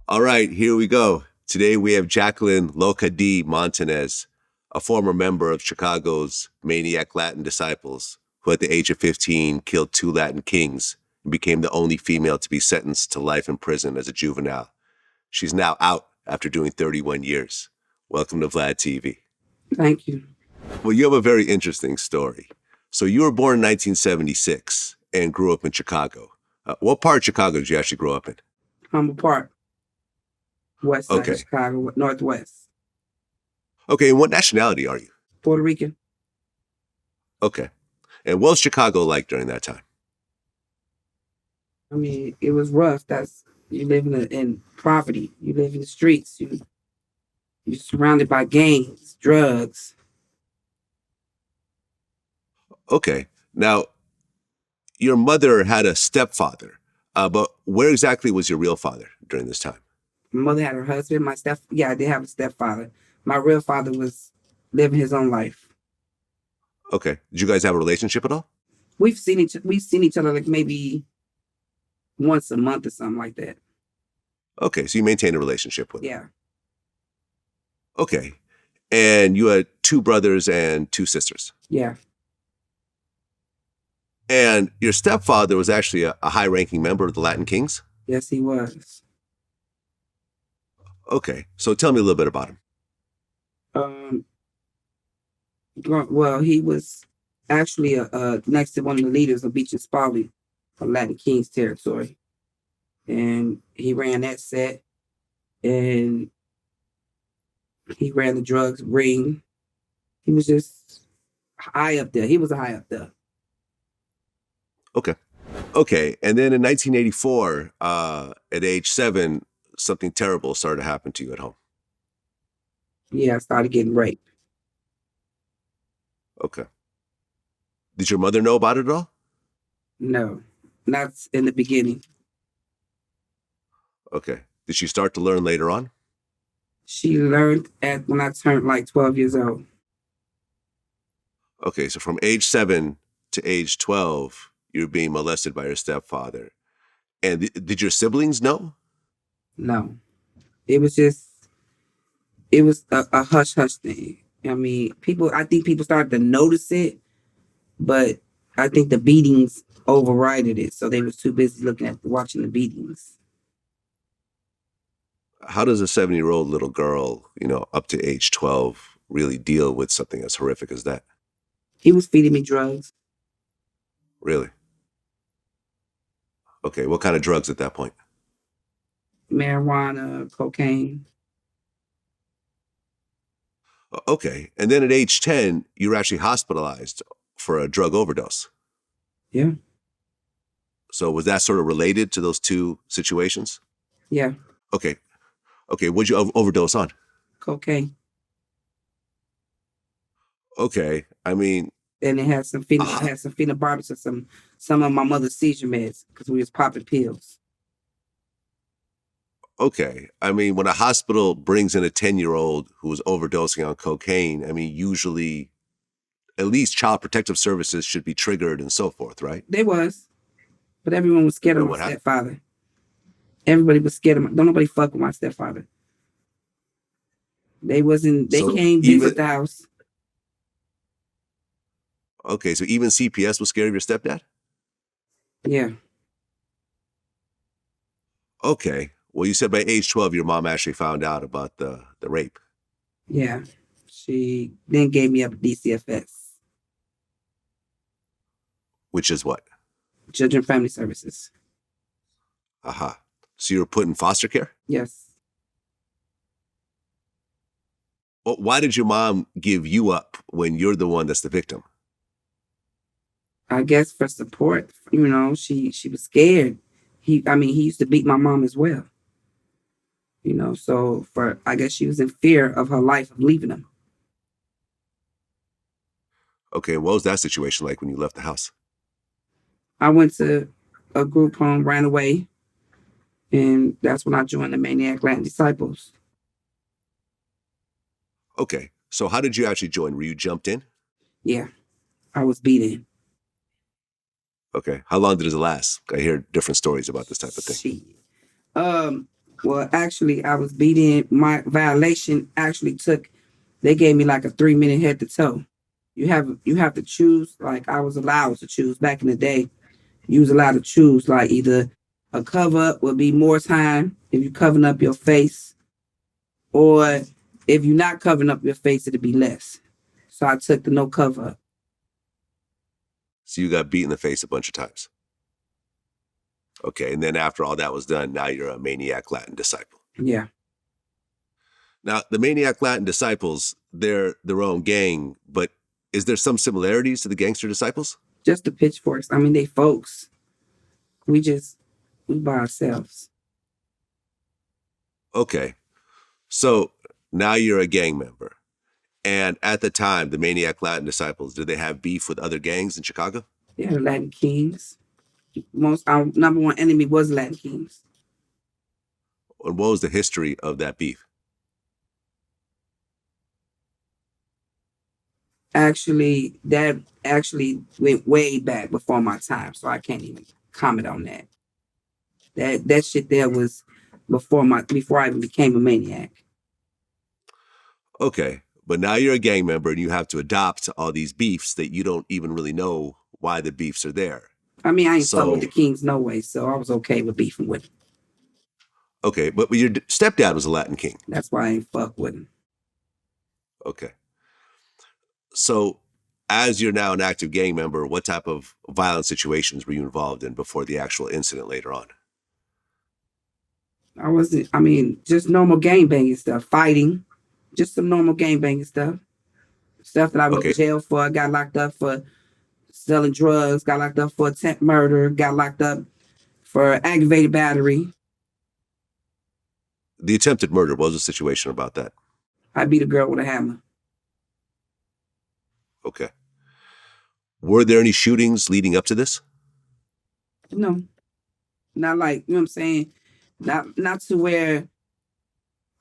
All right, here we go. Today we have Jacqueline Loca D. Montanez, a former member of Chicago's maniac Latin disciples, who at the age of 15 killed 2 Latin kings and became the only female to be sentenced to life in prison as a juvenile. She's now out after doing 31 years. Welcome to Vlad TV. Thank you. Well, you have a very interesting story. So you were born in 1976 and grew up in Chicago. What part of Chicago did you actually grow up in? Humble Park, west side Okay. of Chicago, northwest. Okay, and what nationality are you? Puerto Rican. Okay. And what was Chicago like during that time? I mean, it was rough. You live in poverty. You live in the streets. You're surrounded by gangs, drugs. Okay. Now, your mother had a stepfather, but where exactly was your real father during this time? My mother had her husband. I did have a stepfather. My real father was living his own life. Okay. Did you guys have a relationship at all? We've seen each other like maybe once a month or something like that. Okay, so you maintained a relationship with him. Yeah. Okay. And you had 2 brothers and 2 sisters. Yeah. And your stepfather was actually a high-ranking member of the Latin Kings? Yes, he was. Okay, so tell me a little bit about him. Well, he was actually next to one of the leaders of Beach and Spalding, of Latin Kings territory. And he ran that set, and he ran the drugs ring. He was just high up there. He was high up there. Okay, and then in 1984, at age 7, something terrible started to happen to you at home. Yeah, I started getting raped. Okay. Did your mother know about it at all? No, not in the beginning. Okay. Did she start to learn later on? She learned when I turned like 12 years old. Okay, so from age 7 to age 12, you were being molested by your stepfather. And did your siblings know? No, it was a hush hush thing. I mean, I think people started to notice it, but I think the beatings overrided it. So they was too busy watching the beatings. How does a 7-year-old little girl, up to age 12, really deal with something as horrific as that? He was feeding me drugs. Really? Okay, what kind of drugs at that point? Marijuana, cocaine. Okay, and then at age 10, you were actually hospitalized for a drug overdose. Yeah. So was that sort of related to those 2 situations? Yeah. Okay, what'd you overdose on? Cocaine. Okay, I mean... And it had some phenobarbital, some of my mother's seizure meds, because we was popping pills. Okay, I mean, when a hospital brings in a 10-year-old who was overdosing on cocaine, I mean, usually at least Child Protective Services should be triggered and so forth, right? They was. But everyone was scared of my stepfather. Everybody was scared of don't nobody fuck with my stepfather. They came visit the house. Okay, so even CPS was scared of your stepdad? Yeah. Okay. Well, you said by age 12, your mom actually found out about the rape. Yeah. She then gave me up DCFS. Which is what? Children and Family Services. Aha. So you were put in foster care? Yes. Well, why did your mom give you up when you're the one that's the victim? I guess for support. She was scared. He used to beat my mom as well. So I guess she was in fear of her life of leaving him. Okay, what was that situation like when you left the house? I went to a group home, ran away, and that's when I joined the Maniac Latin Disciples. Okay, so how did you actually join? Were you jumped in? Yeah, I was beaten. Okay, how long did it last? I hear different stories about this type of thing. Well, actually, I was beaten. My violation actually took. They gave me like a 3 minute head to toe. You have to choose. Like I was allowed to choose back in the day. You was allowed to choose like either a cover up would be more time if you covering up your face, or if you're not covering up your face, it'd be less. So I took the no cover up. So you got beat in the face a bunch of times. Okay, and then after all that was done, now you're a maniac Latin disciple. Yeah, Now, the maniac Latin disciples, they're their own gang, but is there some similarities to the gangster disciples? just the pitchforks. I mean, they folks. We by ourselves. Okay, so now you're a gang member. And at the time, the maniac Latin disciples, did they have beef with other gangs in Chicago? Yeah, the Latin Kings. Most our number one enemy was Latin Kings. And what was the history of that beef? Actually, that actually went way back before my time, so I can't even comment on that. That shit there was before I even became a maniac. Okay, but now you're a gang member and you have to adopt all these beefs that you don't even really know why the beefs are there. I mean, I ain't fuck with So, the Kings no way, so I was okay with beefing with them. okay, but your stepdad was a Latin king. That's why I ain't fuck with them. Okay. So, as you're now an active gang member, what type of violent situations were you involved in before the actual incident later on? I wasn't. I mean, just normal gang banging stuff, fighting, just some normal gang banging stuff. Stuff that I went to Okay. jail for. I got locked up for selling drugs. Got locked up for attempt murder. Got locked up for aggravated battery. The attempted murder, what was the situation about that? I beat a girl with a hammer. Okay. Were there any shootings leading up to this? No, not like you know what I'm saying. Not to where.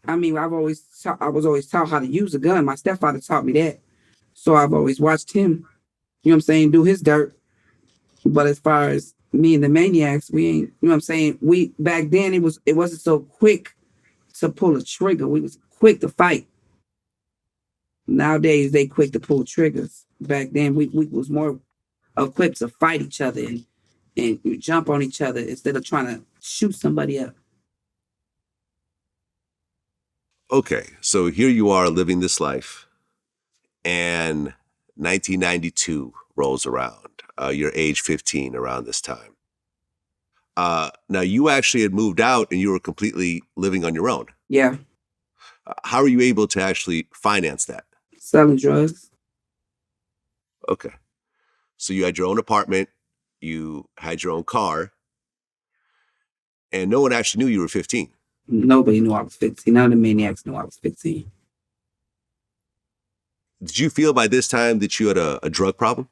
I mean, I was always taught how to use a gun. My stepfather taught me that, so I've always watched him. You know what I'm saying? Do his dirt. But as far as me and the maniacs, we ain't. You know what I'm saying? We back then it wasn't so quick to pull a trigger. We was quick to fight. Nowadays they quick to pull triggers. Back then we was more equipped to fight each other and you jump on each other instead of trying to shoot somebody up. Okay, so here you are living this life, and 1992 rolls around. You're age 15 around this time. Now, you actually had moved out and you were completely living on your own. Yeah, How are you able to actually finance that? selling drugs. Okay. So you had your own apartment, you had your own car, and no one actually knew you were 15. Nobody knew I was 15. None of the maniacs knew I was 15. Did you feel by this time that you had a drug problem?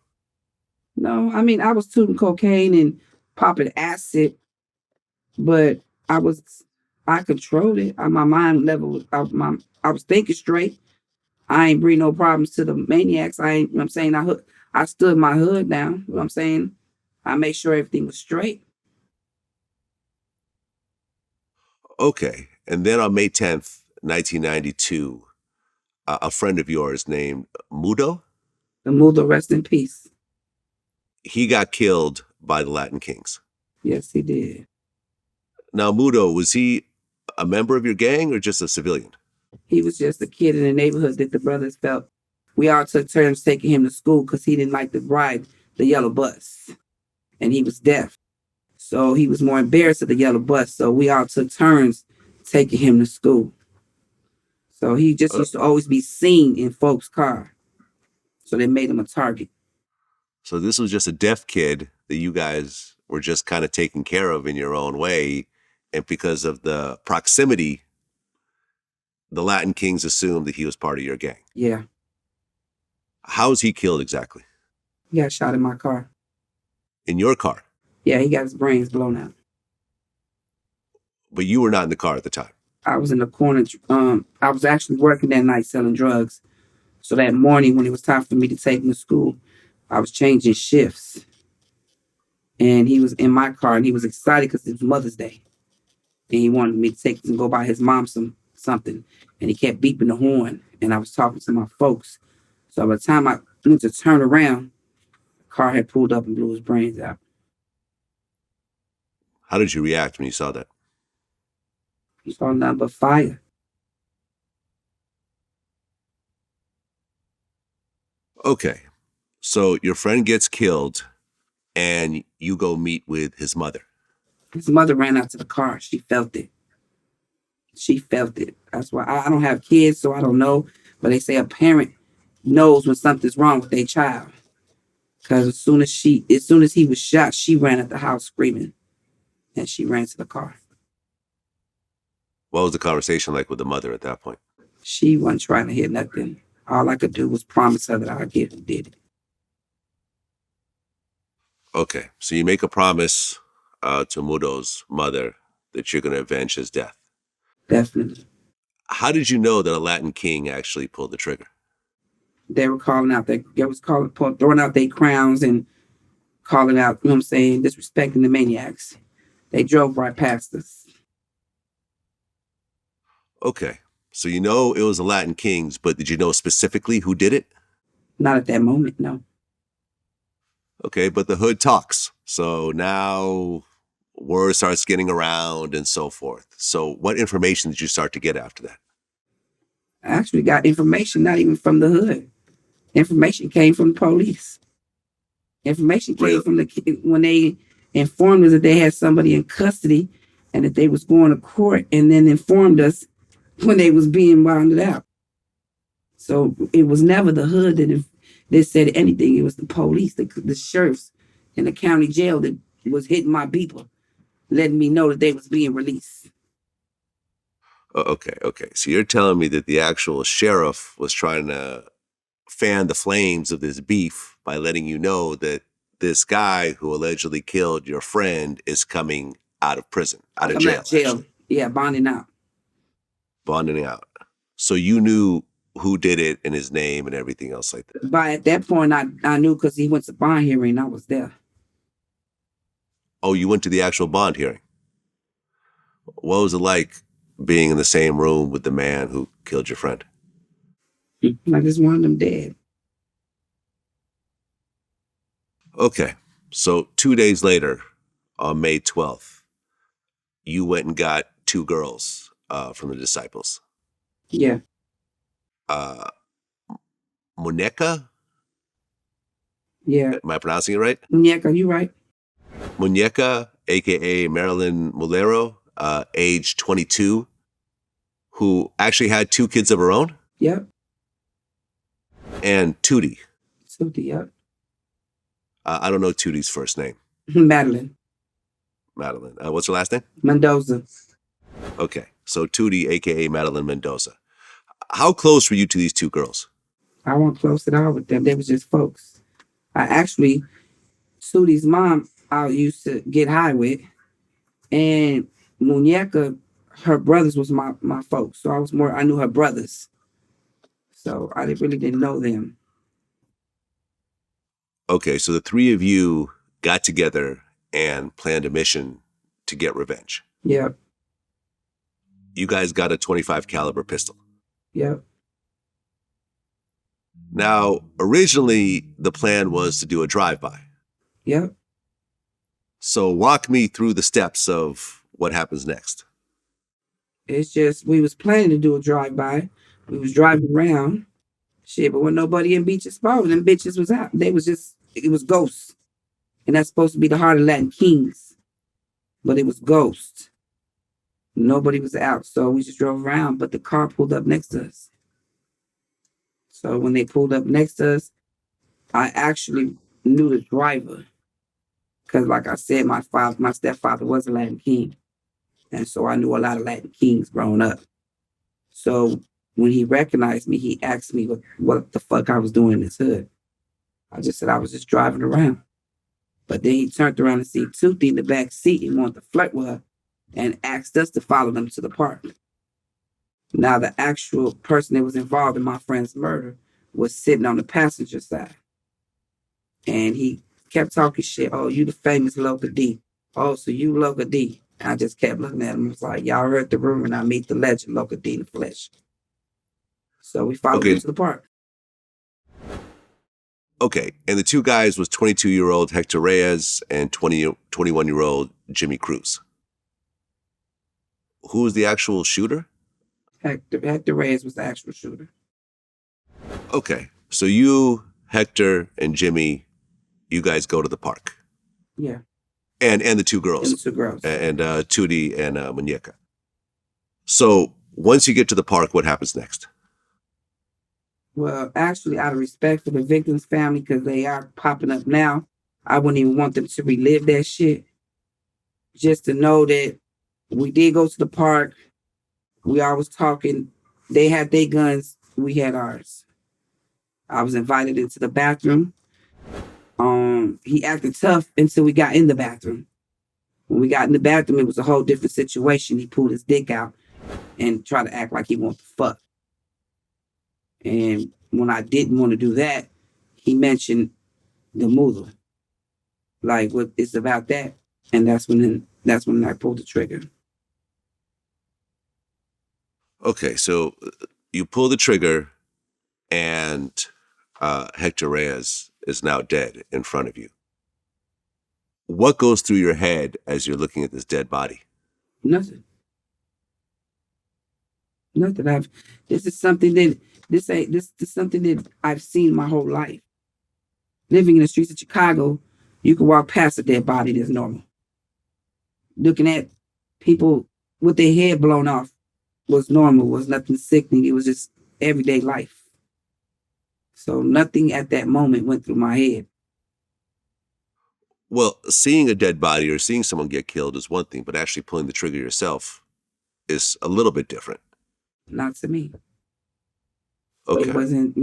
No, I mean I was tooting cocaine and popping acid, but I controlled it. My mind level I was thinking straight. I ain't bring no problems to the maniacs. I ain't, you know what I'm saying? I stood my hood down. You know what I'm saying? I made sure everything was straight. Okay. And then on May 10th, 1992, a friend of yours named Mudo, The Muda rest in peace. he got killed by the Latin Kings. Yes, he did. Now, Mudo, was he a member of your gang or just a civilian? He was just a kid in the neighborhood that the brothers felt. We all took turns taking him to school because he didn't like to ride the yellow bus. And he was deaf. So he was more embarrassed of the yellow bus. So we all took turns taking him to school. So he just Uh, used to always be seen in folks' car. So they made him a target. so this was just a deaf kid that you guys were just kind of taking care of in your own way. And because of the proximity, the Latin Kings assumed that he was part of your gang. Yeah. How was he killed exactly? He got shot in my car. In your car, Yeah, he got his brains blown out. but you were not in the car at the time. I was in the corner. I was actually working that night selling drugs. So that morning, when it was time for me to take him to school, I was changing shifts. And he was in my car and he was excited because it was Mother's Day. And he wanted me to take and go buy his mom something. And he kept beeping the horn. And I was talking to my folks. So by the time I went to turn around, the car had pulled up and blew his brains out. How did you react when you saw that? He saw nothing but fire. Okay, so your friend gets killed and you go meet with his mother. His mother ran out to the car. She felt it. She felt it. That's why I don't have kids, so I don't know. But they say a parent knows when something's wrong with their child. Because as soon as he was shot, she ran at the house screaming. And she ran to the car. What was the conversation like with the mother at that point? She wasn't trying to hear nothing. All I could do was promise her that I'd get and did it. Okay, so you make a promise to Mudo's mother that you're going to avenge his death. Definitely. How did you know that a Latin king actually pulled the trigger? They were calling out, throwing out their crowns and calling out, you know what I'm saying, disrespecting the maniacs. They drove right past us. Okay, so you know it was the Latin kings, but did you know specifically who did it? Not at that moment, no. Okay, but the hood talks. So now word starts getting around and so forth. So what information did you start to get after that? I actually got information not even from the hood. Information came from the police. Information came from when they informed us that they had somebody in custody and that they was going to court, and then informed us when they was being rounded out. So it was never the hood that said anything. It was the police, the sheriffs in the county jail that was hitting my people, letting me know that they was being released. Okay. So you're telling me that the actual sheriff was trying to fan the flames of this beef by letting you know that this guy who allegedly killed your friend is coming out of prison, out of jail. Actually. Yeah, bonding out. Bonding out. So you knew who did it and his name and everything else like that. But at that point, I knew because he went to bond hearing. I was there. Oh, you went to the actual bond hearing. What was it like being in the same room with the man who killed your friend? I just wanted them dead. Okay, so 2 days later, on May 12th, you went and got two girls from the disciples. Yeah. Muñeca? Yeah. Am I pronouncing it right? Muñeca, you right. Muñeca, a.k.a. Marilyn Mulero, age 22, who actually had two kids of her own. Yep. And Tootie. Yep. I don't know Tootie's first name. Madeline. What's her last name? Mendoza. Okay, so Tootie, a.k.a. Madeline Mendoza. How close were you to these two girls? I wasn't close at all with them. They was just folks. Tootie's mom, I used to get high with. And Muñeca, her brothers was my folks. So I knew her brothers. So I really didn't know them. Okay, so the three of you got together and planned a mission to get revenge. Yep. You guys got a .25 caliber pistol. Yep. Now, originally, the plan was to do a drive-by. Yep. So walk me through the steps of what happens next. It's just, we was planning to do a drive-by. We was driving around. Shit, but when nobody in Beach's Spot, them bitches was out. It was ghosts. And that's supposed to be the heart of Latin Kings. But it was ghosts. Nobody was out. So we just drove around, but the car pulled up next to us. So when they pulled up next to us, I actually knew the driver. Because like I said, my stepfather was a Latin King. And so I knew a lot of Latin Kings growing up. So when he recognized me, he asked me what the fuck I was doing in this hood. I just said I was just driving around. But then he turned around and see Tootie in the back seat and wanted to flirt with her and asked us to follow them to the park. Now, the actual person that was involved in my friend's murder was sitting on the passenger side. And he kept talking shit. Oh, you the famous Loca D. Oh, so you Loca D. I just kept looking at him. It was like, y'all heard the rumor and I meet the legend, Loca D in the flesh. So we followed him Okay. to the park. Okay. And the two guys was 22-year-old Hector Reyes and 21-year-old Jimmy Cruz. Who was the actual shooter? Hector Reyes was the actual shooter. Okay. So you, Hector, and Jimmy, you guys go to the park. Yeah. And the two girls. And the two girls. And Tootie and Muñeca. So once you get to the park, what happens next? Well, actually, out of respect for the victim's family, because they are popping up now, I wouldn't even want them to relive that shit. Just to know that we did go to the park. We all was talking. They had their guns. We had ours. I was invited into the bathroom. He acted tough until we got in the bathroom. When we got in the bathroom, it was a whole different situation. He pulled his dick out and tried to act like he wanted to fuck. And when I didn't want to do that, he mentioned the mother. Like, what it's about that. And that's when I pulled the trigger. Okay, so you pull the trigger and Hector Reyes is now dead in front of you. What goes through your head as you're looking at this dead body? Nothing. Nothing. This is something that I've seen my whole life. Living in the streets of Chicago, you can walk past a dead body that's normal. Looking at people with their head blown off was normal, was nothing sickening. It was just everyday life. So nothing at that moment went through my head. Well, seeing a dead body or seeing someone get killed is one thing, but actually pulling the trigger yourself is a little bit different. Not to me. Okay. It wasn't,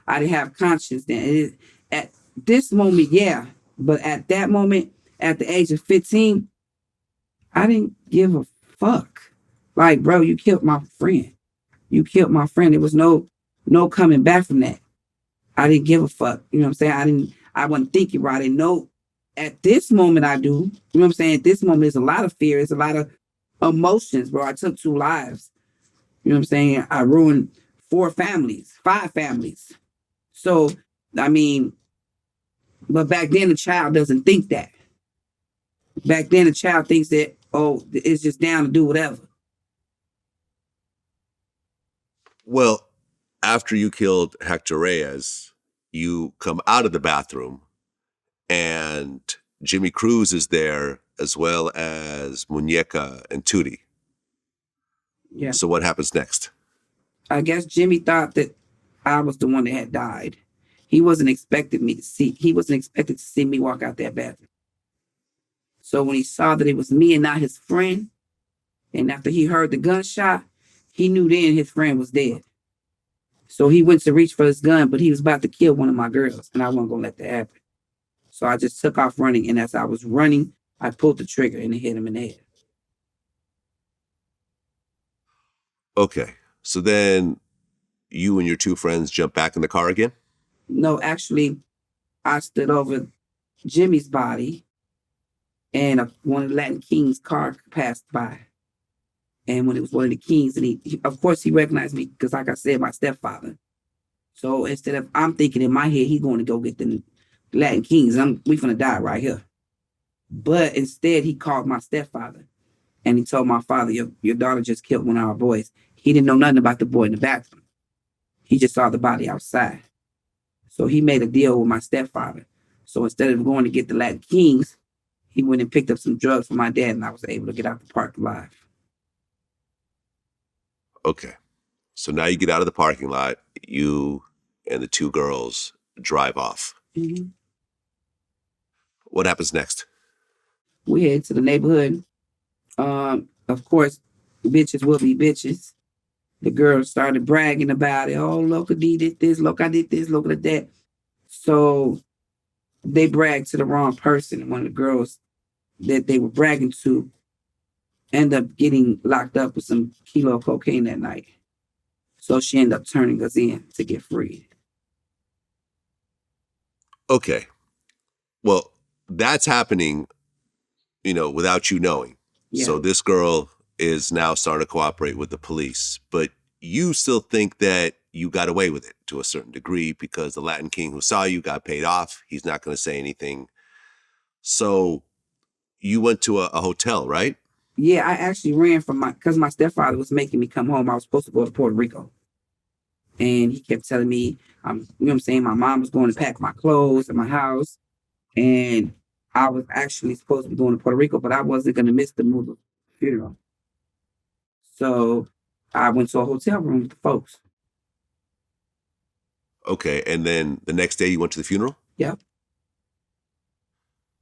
I didn't have conscience then. At this moment, yeah. But at that moment, at the age of 15, I didn't give a fuck. Like, bro, you killed my friend. You killed my friend. There was no coming back from that. I didn't give a fuck. You know what I'm saying? I wasn't thinking right. I didn't know. At this moment, I do. You know what I'm saying? At this moment, there's a lot of fear. There's a lot of emotions, bro. I took 2 lives. You know what I'm saying? I ruined 4 families, 5 families. So, I mean, but back then the child doesn't think that. Back then the child thinks that, oh, it's just down to do whatever. Well, after you killed Hector Reyes, you come out of the bathroom and Jimmy Cruz is there as well as Muñeca and Tootie. Yeah. So what happens next? I guess Jimmy thought that I was the one that had died. He wasn't expected to see me walk out that bathroom. So when he saw that it was me and not his friend, and after he heard the gunshot, he knew then his friend was dead. So he went to reach for his gun, but he was about to kill one of my girls, and I wasn't gonna let that happen. So I just took off running, and as I was running, I pulled the trigger and it hit him in the head. Okay. So then you and your 2 friends jump back in the car again? No, actually, I stood over Jimmy's body, and one of the Latin Kings' car passed by. And when it was one of the Kings, and he of course, he recognized me because, like I said, my stepfather. So instead of, I'm thinking in my head, he's going to go get the Latin Kings. We finna die right here. But instead, he called my stepfather, and he told my father, your daughter just killed one of our boys. He didn't know nothing about the boy in the bathroom. He just saw the body outside. So he made a deal with my stepfather. So instead of going to get the Latin Kings, he went and picked up some drugs for my dad, and I was able to get out the park alive. Okay. So now you get out of the parking lot, you and the 2 girls drive off. Mm-hmm. What happens next? We head to the neighborhood. Of course, bitches will be bitches. The girls started bragging about it. Oh, Loca D did this, Loca did this, Loca did that. So they bragged to the wrong person. One of the girls that they were bragging to ended up getting locked up with some kilo of cocaine that night. So she ended up turning us in to get free. Okay. Well, that's happening, without you knowing. Yeah. So this girl is now starting to cooperate with the police, but you still think that you got away with it to a certain degree because the Latin King who saw you got paid off. He's not going to say anything. So you went to a hotel, right? Yeah, I actually ran from because my stepfather was making me come home. I was supposed to go to Puerto Rico. And he kept telling me, you know what I'm saying? My mom was going to pack my clothes at my house. And I was actually supposed to be going to Puerto Rico, but I wasn't going to miss the mother's funeral. So I went to a hotel room with the folks. Okay. And then the next day you went to the funeral? Yep.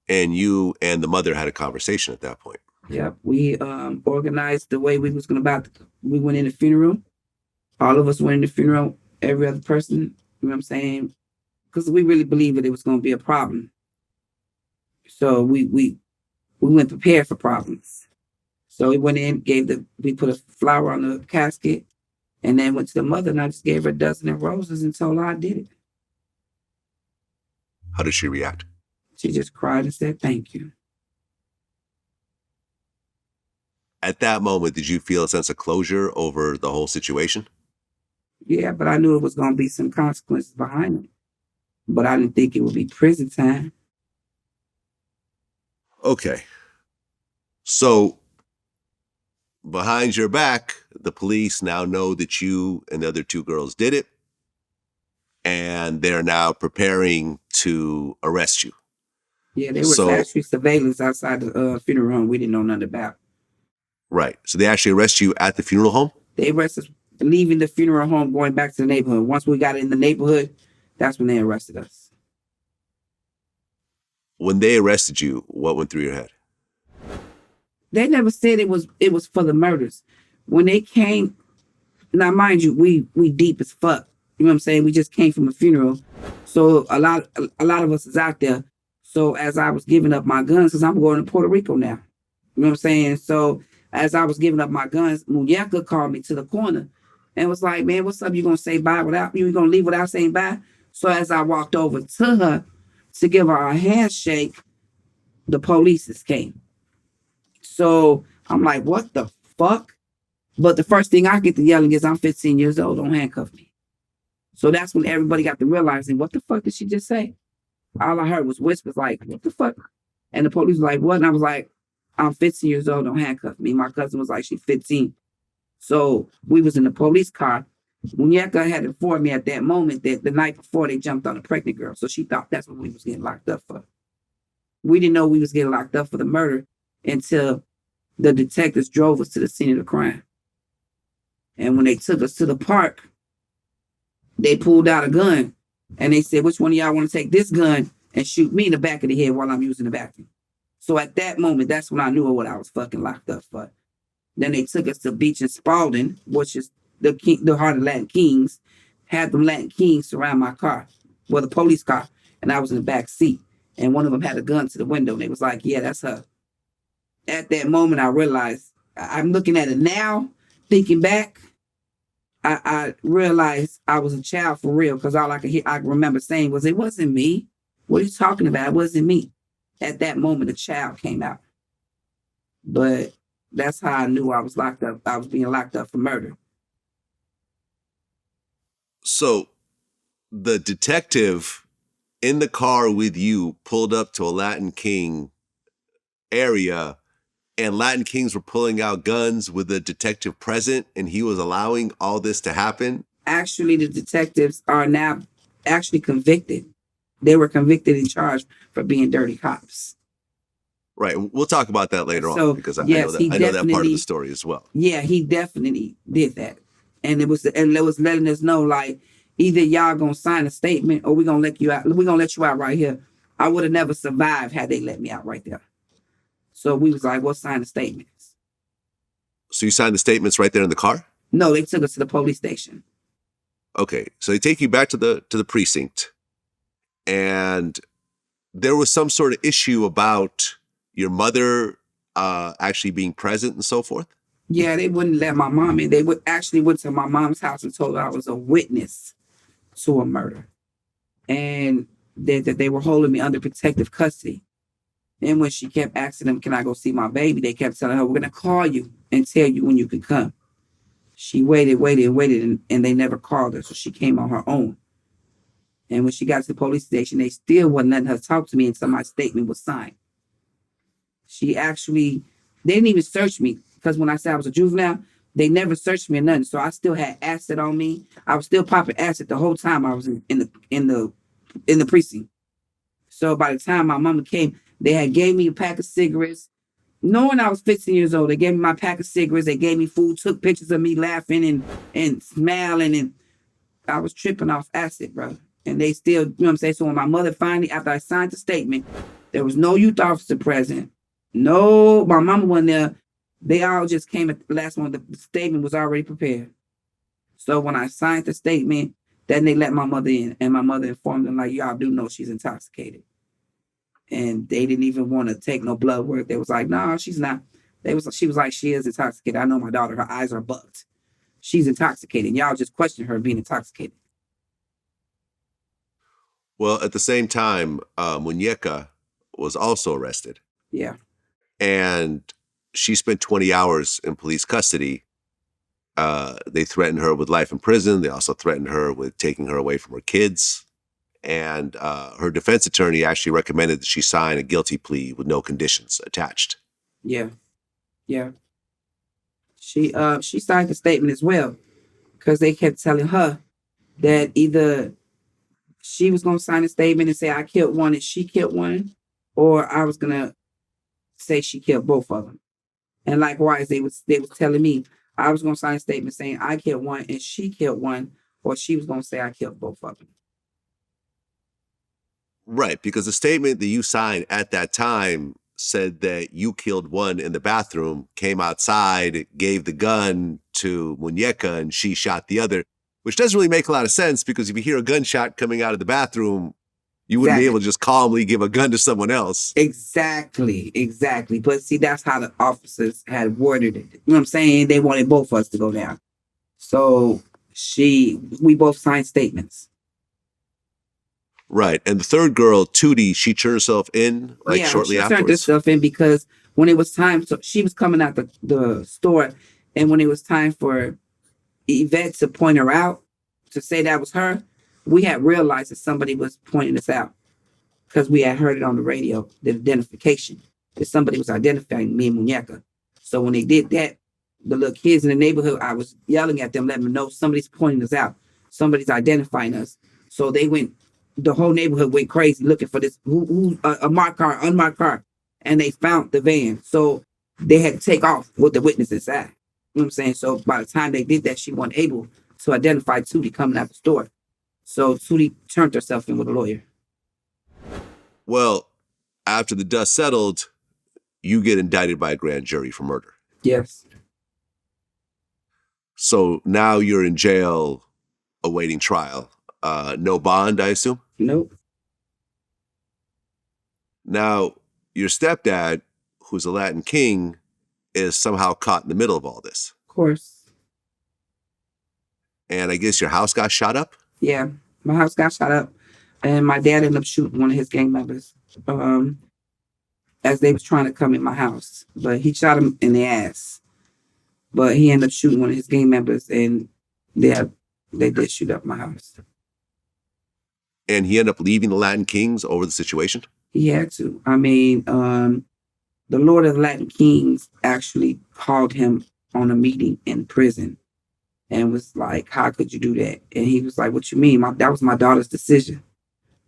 And you and the mother had a conversation at that point. Yep. We organized the way we was going to we went in the funeral. All of us went in the funeral, every other person, you know what I'm saying? Because we really believed that it was going to be a problem. So we went prepared for problems. So we went in, we put a flower on the casket, and then went to the mother, and I just gave her a dozen of roses and told her I did it. How did she react? She just cried and said, "Thank you." At that moment, did you feel a sense of closure over the whole situation? Yeah, but I knew it was going to be some consequences behind it. But I didn't think it would be prison time. Okay. So behind your back, the police now know that you and the other two girls did it, and they're now preparing to arrest you. Yeah, there was actually surveillance outside the funeral home we didn't know nothing about. Right. So they actually arrest you at the funeral home? They arrested us leaving the funeral home, going back to the neighborhood. Once we got in the neighborhood, that's when they arrested us. When they arrested you, what went through your head? They never said it was for the murders. When they came, now mind you, we deep as fuck. You know what I'm saying? We just came from a funeral, so a lot of us is out there. So as I was giving up my guns, because I'm going to Puerto Rico now. You know what I'm saying? So as I was giving up my guns, Muñeca called me to the corner and was like, "Man, what's up? You gonna say bye without you gonna leave without saying bye?" So as I walked over to her to give her a handshake, the police came. So I'm like, "What the fuck?" But the first thing I get to yelling is, "I'm 15 years old, don't handcuff me." So that's when everybody got to realizing, what the fuck did she just say? All I heard was whispers like, "What the fuck?" And the police was like, "What?" And I was like, "I'm 15 years old, don't handcuff me." My cousin was like, "She's 15. So we was in the police car. Muñeca had informed me at that moment that the night before they jumped on a pregnant girl. So she thought that's what we was getting locked up for. We didn't know we was getting locked up for the murder until the detectives drove us to the scene of the crime. And when they took us to the park, they pulled out a gun and they said, "Which one of y'all want to take this gun and shoot me in the back of the head while I'm using the bathroom?" So at that moment, that's when I knew what I was fucking locked up for. Then they took us to Beach and Spalding, which is the heart of Latin Kings, had them Latin Kings surround my car, well, the police car, and I was in the back seat. And one of them had a gun to the window, and they was like, "Yeah, that's her." At that moment, I realized, I'm looking at it now, thinking back, I realized I was a child for real, because all I remember saying was, "It wasn't me. What are you talking about? It wasn't me." At that moment, a child came out. But that's how I knew I was locked up. I was being locked up for murder. So the detective in the car with you pulled up to a Latin King area, and Latin Kings were pulling out guns with the detective present, and he was allowing all this to happen? Actually, the detectives are now actually convicted. They were convicted and charged for being dirty cops. Right. We'll talk about that later on, because I know that part of the story as well. Yeah, he definitely did that. And it was letting us know, like, either y'all gonna sign a statement or we're gonna let you out. We're gonna let you out right here. I would have never survived had they let me out right there. So we was like, "We'll sign the statements." So you signed the statements right there in the car? No, they took us to the police station. Okay. So they take you back to the precinct, and there was some sort of issue about your mother actually being present and so forth? Yeah, they wouldn't let my mom in. They went to my mom's house and told her I was a witness to a murder, and that they were holding me under protective custody. And when she kept asking them, can I go see my baby? They kept telling her, we're going to call you and tell you when you can come. She waited, and they never called her. So she came on her own. And when she got to the police station, they still wouldn't letting her talk to me until my statement was signed. She actually, they didn't even search me because when I said I was a juvenile, they never searched me or nothing. So I still had acid on me. I was still popping acid the whole time I was in the precinct. So by the time my mama came, they had gave me a pack of cigarettes. Knowing I was 15 years old, they gave me my pack of cigarettes. They gave me food, took pictures of me laughing and smiling, and I was tripping off acid, bro. And they still, you know what I'm saying? So when my mother finally, after I signed the statement, there was no youth officer present. No, my mama wasn't there. They all just came at the last one. The statement was already prepared. So when I signed the statement, then they let my mother in, and my mother informed them, like, y'all do know she's intoxicated. And they didn't even want to take no blood work. They was like, no, she's not. She was like, she is intoxicated. I know my daughter, her eyes are bugged. She's intoxicated. Y'all just question her being intoxicated. Well, at the same time, Muñeca was also arrested. Yeah. And she spent 20 hours in police custody. They threatened her with life in prison. They also threatened her with taking her away from her kids. And her defense attorney actually recommended that she sign a guilty plea with no conditions attached. Yeah. Yeah. She signed the statement as well because they kept telling her that either she was going to sign a statement and say I killed one and she killed one, or I was going to say she killed both of them. And likewise, they was telling me I was going to sign a statement saying I killed one and she killed one, or she was going to say I killed both of them. Right, because the statement that you signed at that time said that you killed one in the bathroom, came outside, gave the gun to Muñeca, and she shot the other, which doesn't really make a lot of sense because if you hear a gunshot coming out of the bathroom, you wouldn't be able to just calmly give a gun to someone else. Exactly. But see, that's how the officers had worded it. You know what I'm saying? They wanted both of us to go down. So we both signed statements. Right. And the third girl, Tootie, she turned herself in shortly afterwards. She turned herself in because when it was time, so she was coming out the store, and when it was time for Yvette to point her out, to say that was her, we had realized that somebody was pointing us out because we had heard it on the radio, the identification, that somebody was identifying me and Muñeca. So when they did that, the little kids in the neighborhood, I was yelling at them, letting them know somebody's pointing us out. Somebody's identifying us. So the whole neighborhood went crazy looking for this, a marked car, unmarked car. And they found the van. So they had to take off with the witness inside. You know what I'm saying? So by the time they did that, she wasn't able to identify Tootie coming out the store. So Tootie turned herself in with a lawyer. Well, after the dust settled, you get indicted by a grand jury for murder. Yes. So now you're in jail awaiting trial. No bond, I assume? Nope. Now, your stepdad, who's a Latin king, is somehow caught in the middle of all this. Of course. And I guess your house got shot up? Yeah, my house got shot up. And my dad ended up shooting one of his gang members as they was trying to come in my house. But he shot him in the ass. But he ended up shooting one of his gang members, and they did shoot up my house. And he ended up leaving the Latin Kings over the situation? He had to. I mean, the Lord of the Latin Kings actually called him on a meeting in prison and was like, how could you do that? And he was like, what you mean? That was my daughter's decision.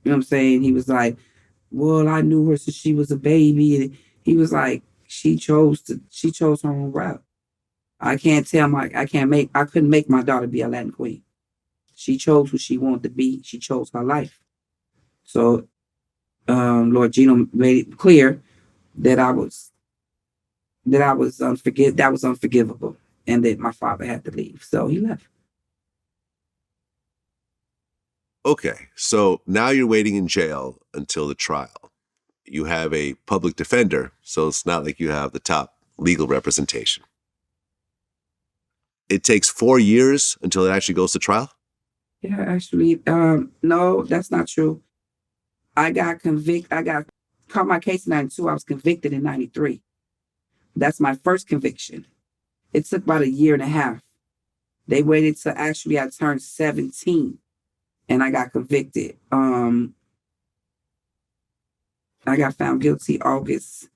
You know what I'm saying? He was like, well, I knew her since she was a baby. And he was like, she chose her own route. I couldn't make my daughter be a Latin queen. She chose who she wanted to be. She chose her life. So Lord Gino made it clear that that was unforgivable, and that my father had to leave. So he left. Okay, so now you're waiting in jail until the trial. You have a public defender, so it's not like you have the top legal representation. It takes 4 years until it actually goes to trial? Yeah, actually, no, that's not true. I got caught my case in 92. I was convicted in 93. That's my first conviction. It took about a year and a half. They waited till actually I turned 17 and I got convicted. I got found guilty August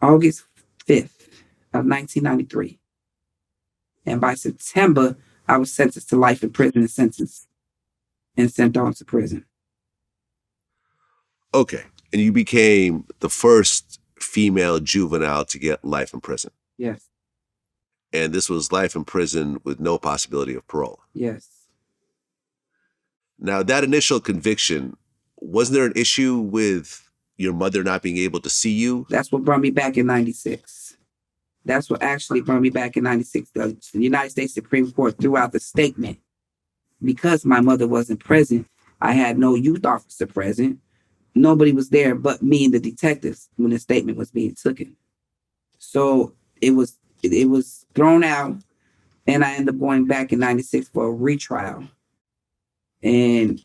5th of 1993. And by September, I was sentenced to life in prison and sent on to prison. Okay. And you became the first female juvenile to get life in prison. Yes. And this was life in prison with no possibility of parole. Yes. Now, that initial conviction, wasn't there an issue with your mother not being able to see you? That's what brought me back in 96. That's what actually brought me back in 96. The United States Supreme Court threw out the statement. Because my mother wasn't present, I had no youth officer present. Nobody was there but me and the detectives when the statement was being taken. So it was thrown out, and I ended up going back in 96 for a retrial. And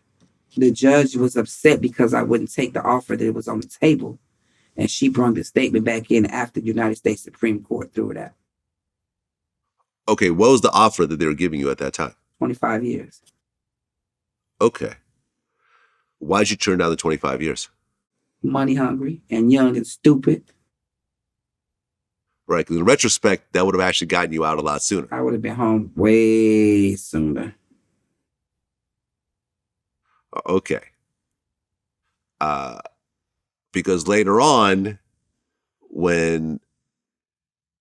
the judge was upset because I wouldn't take the offer that was on the table. And she brought the statement back in after the United States Supreme Court threw it out. Okay, what was the offer that they were giving you at that time? 25 years. Okay. Why'd you turn down the 25 years? Money hungry and young and stupid. Right, because in retrospect, that would have actually gotten you out a lot sooner. I would have been home way sooner. Okay. Because later on, when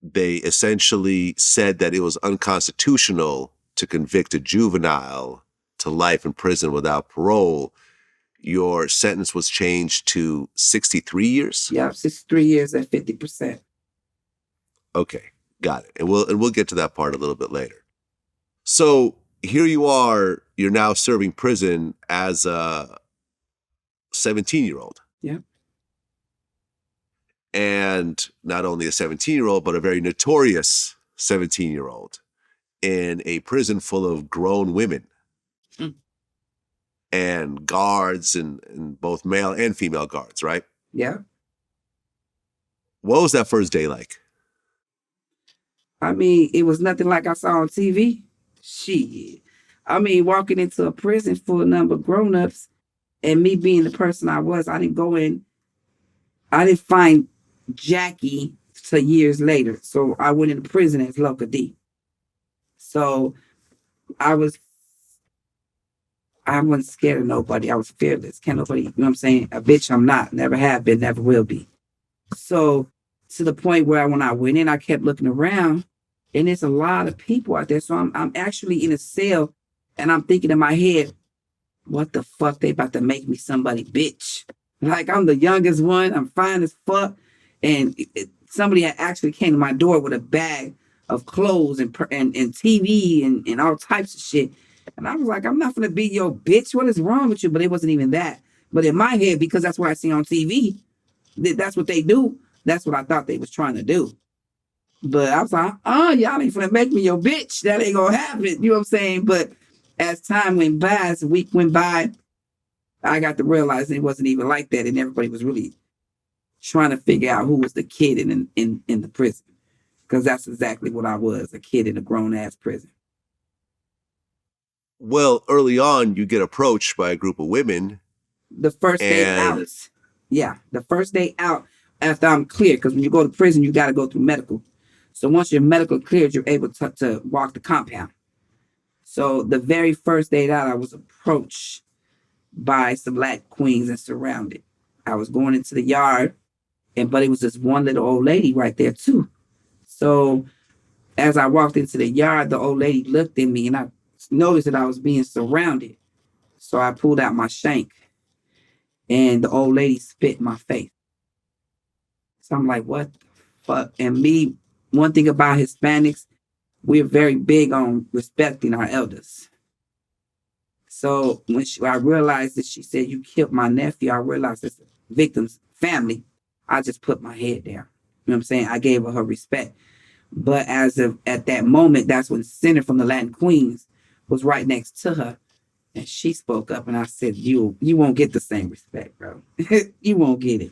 they essentially said that it was unconstitutional to convict a juvenile to life in prison without parole, your sentence was changed to 63 years? Yeah, 63 years at 50%. Okay, got it. And we'll get to that part a little bit later. So here you are, you're now serving prison as a 17-year-old. Yeah. And not only a 17-year-old, but a very notorious 17-year-old in a prison full of grown women and guards and both male and female guards, right? Yeah. What was that first day like? I mean, it was nothing like I saw on TV. Shit. I mean, walking into a prison full of number of grown-ups and me being the person I was, I didn't find Jackie till years later. So I went into prison as Loca D. So I wasn't scared of nobody. I was fearless. Can't nobody, you know what I'm saying? A bitch I'm not. Never have been, never will be. So to the point where when I went in, I kept looking around and there's a lot of people out there. So I'm actually in a cell and I'm thinking in my head, what the fuck? They about to make me somebody bitch. Like I'm the youngest one. I'm fine as fuck. And somebody actually came to my door with a bag of clothes and TV and all types of shit. And I was like, I'm not going to be your bitch. What is wrong with you? But it wasn't even that. But in my head, because that's what I see on TV, that's what they do. That's what I thought they was trying to do. But I was like, y'all ain't finna make me your bitch. That ain't gonna happen. You know what I'm saying? But as time went by, as the week went by, I got to realize it wasn't even like that. And everybody was really trying to figure out who was the kid in the prison. Because that's exactly what I was, a kid in a grown-ass prison. Well, early on, you get approached by a group of women. The first day out. Yeah, the first day out after I'm cleared. Because when you go to prison, you got to go through medical. So once you're medical cleared, you're able to walk the compound. So the very first day out, I was approached by some black queens and surrounded. I was going into the yard, but it was this one little old lady right there too. So as I walked into the yard, the old lady looked at me and I noticed that I was being surrounded. So I pulled out my shank and the old lady spit in my face. So I'm like, what the fuck? And me, one thing about Hispanics, we're very big on respecting our elders. So when I realized that she said, you killed my nephew, I realized it's the victim's family. I just put my head down. You know what I'm saying? I gave her respect. But at that moment, that's when Center from the Latin Queens was right next to her. And she spoke up, and I said, you won't get the same respect, bro. You won't get it.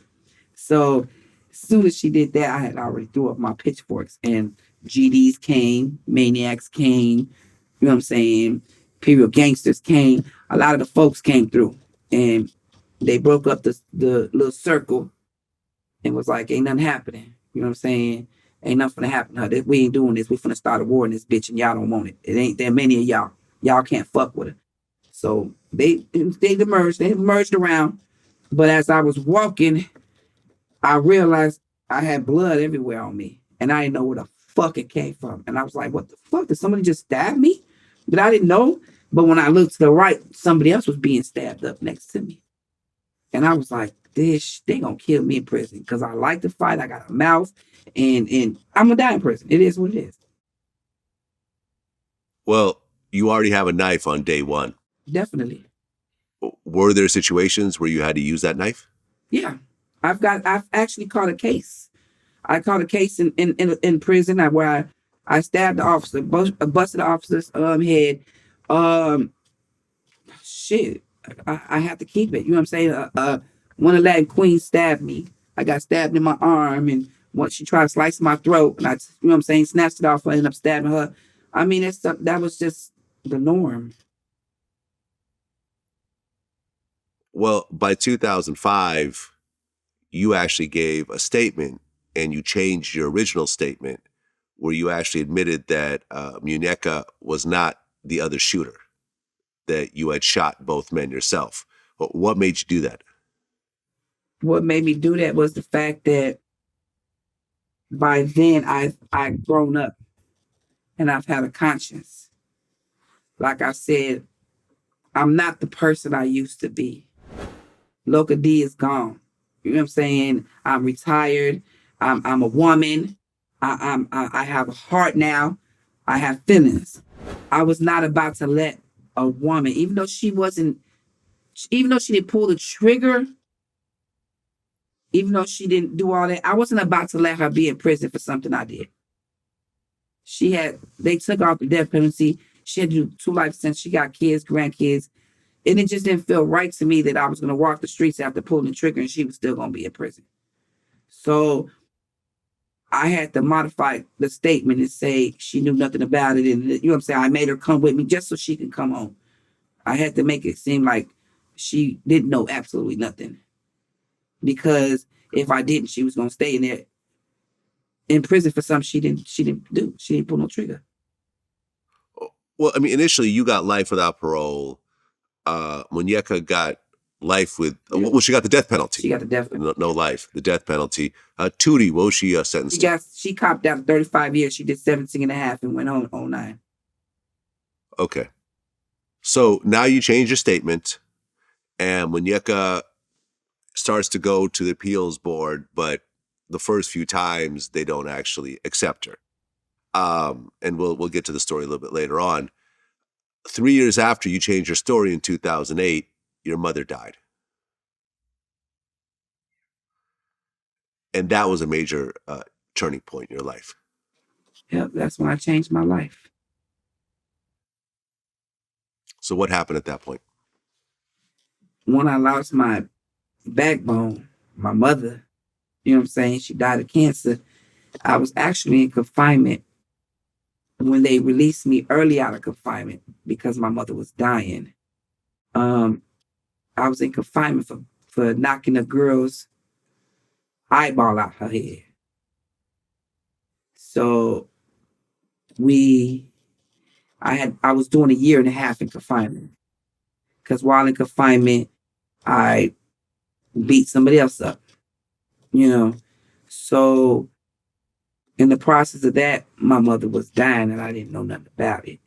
So as soon as she did that, I had already threw up my pitchforks, and GDs came, maniacs came, you know what I'm saying? Imperial gangsters came. A lot of the folks came through, and they broke up the little circle and was like, ain't nothing happening. You know what I'm saying? Ain't nothing gonna happen. Huh? We ain't doing this. We finna start a war in this bitch, and y'all don't want it. It ain't that many of y'all. Y'all can't fuck with it. So they emerged. They emerged around. But as I was walking, I realized I had blood everywhere on me, and I didn't know where the fuck it came from. And I was like, "What the fuck? Did somebody just stab me?" But I didn't know. But when I looked to the right, somebody else was being stabbed up next to me, and I was like, "This they gonna kill me in prison because I like to fight. I got a mouth, and I'm gonna die in prison. It is what it is." Well, you already have a knife on day one. Definitely, Were there situations where you had to use that knife? yeah. I've actually caught a case. I caught a case in prison where I stabbed the officer, busted the officer's head. Um, shit, I have to keep it. You know what I'm saying? One of the Latin queens stabbed me. I got stabbed in my arm, and once she tried to slice my throat, and I, you know what I'm saying, snatched it off. I ended up stabbing her. I mean, that was just the norm. Well, by 2005, you actually gave a statement and you changed your original statement where you actually admitted that Muñeca was not the other shooter, that you had shot both men yourself. What made you do that? What made me do that was the fact that by then I've grown up and I've had a conscience. Like I said, I'm not the person I used to be. Loca D is gone. You know what I'm saying? I'm retired. I'm a woman. I have a heart now. I have feelings. I was not about to let a woman, even though she didn't pull the trigger, even though she didn't do all that, I wasn't about to let her be in prison for something I did. They took off the death penalty. She had to do 2 life sentences. She got kids, grandkids. And it just didn't feel right to me that I was going to walk the streets after pulling the trigger and she was still going to be in prison. So I had to modify the statement and say she knew nothing about it. And you know what I'm saying? I made her come with me just so she can come home. I had to make it seem like she didn't know absolutely nothing. Because if I didn't, she was going to stay in there in prison for something she didn't do. She didn't pull no trigger. Well, I mean, initially you got life without parole. Muñeca got life with, well, she got the death penalty. She got the death penalty. No life, the death penalty. Tootie, what was she sentenced to? She copped out 35 years. She did 17 and a half and went home 09. Okay. So now you change your statement and Muñeca starts to go to the appeals board, but the first few times they don't actually accept her. And we'll get to the story a little bit later on. 3 years after you changed your story in 2008, your mother died. And that was a major turning point in your life. Yep, that's when I changed my life. So what happened at that point? When I lost my backbone, my mother, you know what I'm saying, she died of cancer. I was actually in confinement when they released me early out of confinement because my mother was dying. I was in confinement for knocking a girl's eyeball out her head. So I was doing 1.5 years in confinement. Because while in confinement, I beat somebody else up. You know. So in the process of that, my mother was dying and I didn't know nothing about it.